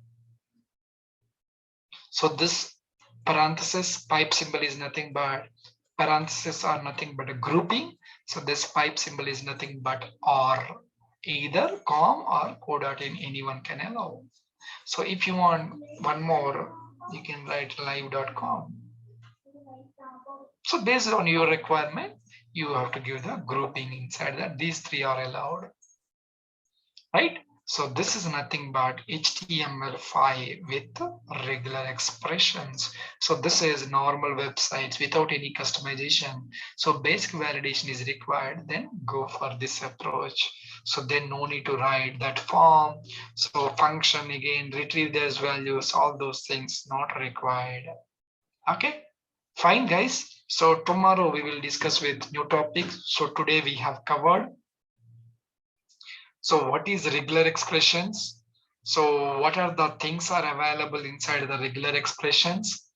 So this parenthesis pipe symbol is nothing but, parentheses are nothing but a grouping. So this pipe symbol is nothing but or, either com or co.in, anyone can allow. So if you want one more, you can write live.com. So based on your requirement, you have to give the grouping inside that. These three are allowed, right? So this is nothing but HTML5 with regular expressions. So this is normal websites without any customization. So basic validation is required, then go for this approach. So then no need to write that form. So function again, retrieve those values, all those things not required. Okay, fine guys. So tomorrow we will discuss with new topics. So today we have covered, so what is regular expressions? So what are the things are available inside the regular expressions?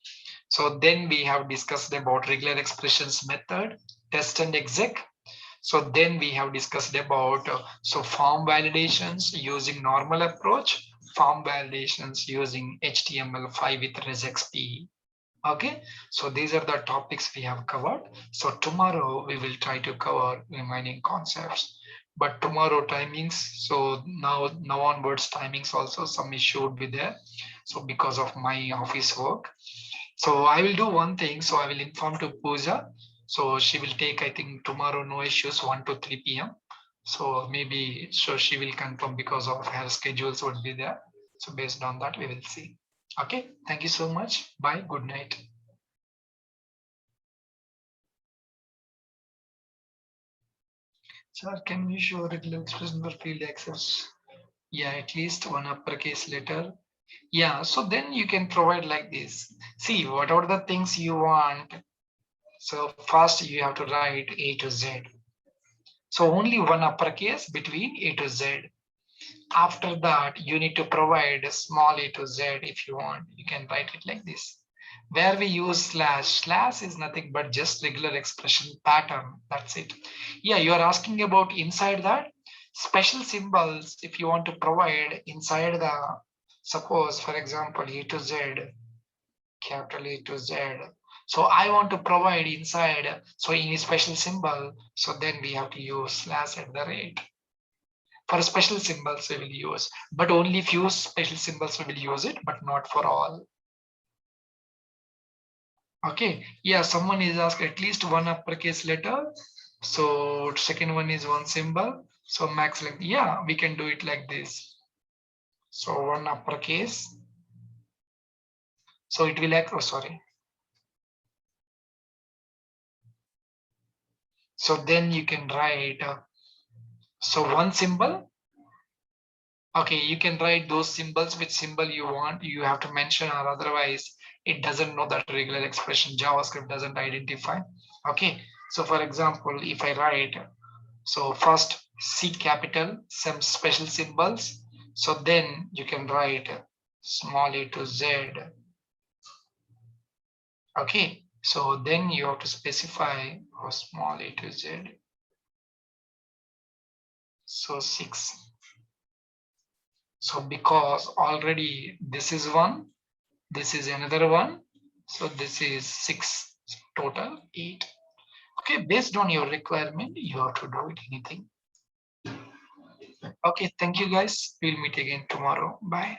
So then we have discussed about regular expressions method, test and exec. So then we have discussed about so form validations using normal approach, form validations using HTML5 with resexp. Okay, so these are the topics we have covered. So tomorrow we will try to cover remaining concepts. But tomorrow timings, so now onwards timings also some issue would be there. So because of my office work. So I will do one thing. So I will inform to Pooja. So she will take, I think tomorrow no issues 1 to 3 p.m. So maybe so she will confirm because of her schedules would be there. So based on that we will see. Okay, thank you so much. Bye. Good night. Sir, can you show regular expression for field access? Yeah, at least one uppercase letter. Yeah, so then you can provide like this. See, what are the things you want? So first you have to write A to Z. So only one uppercase between A to Z. After that, you need to provide a small a to z if you want. You can write it like this. Where we use slash, slash is nothing but just regular expression pattern. That's it. Yeah, you are asking about inside that special symbols. If you want to provide inside the, suppose for example, a to z, capital A to Z. So I want to provide inside, so in a special symbol, so then we have to use slash at the rate. For special symbols we will use, but only few special symbols we will use it, but not for all. Okay, yeah, someone is asked at least one uppercase letter. So second one is one symbol. So max length, yeah, we can do it like this. So one uppercase. So it will like, oh sorry. So then you can write, so one symbol. Okay, you can write those symbols, which symbol you want, you have to mention, or otherwise it doesn't know that regular expression, JavaScript doesn't identify. Okay, so for example, if I write, so first C capital, some special symbols, so then you can write small a to Z. Okay, so then you have to specify small a to Z. So 6. So because already this is one, this is another one. So this is 6, total 8. Okay, based on your requirement, you have to do it anything. Okay, thank you guys. We'll meet again tomorrow. Bye.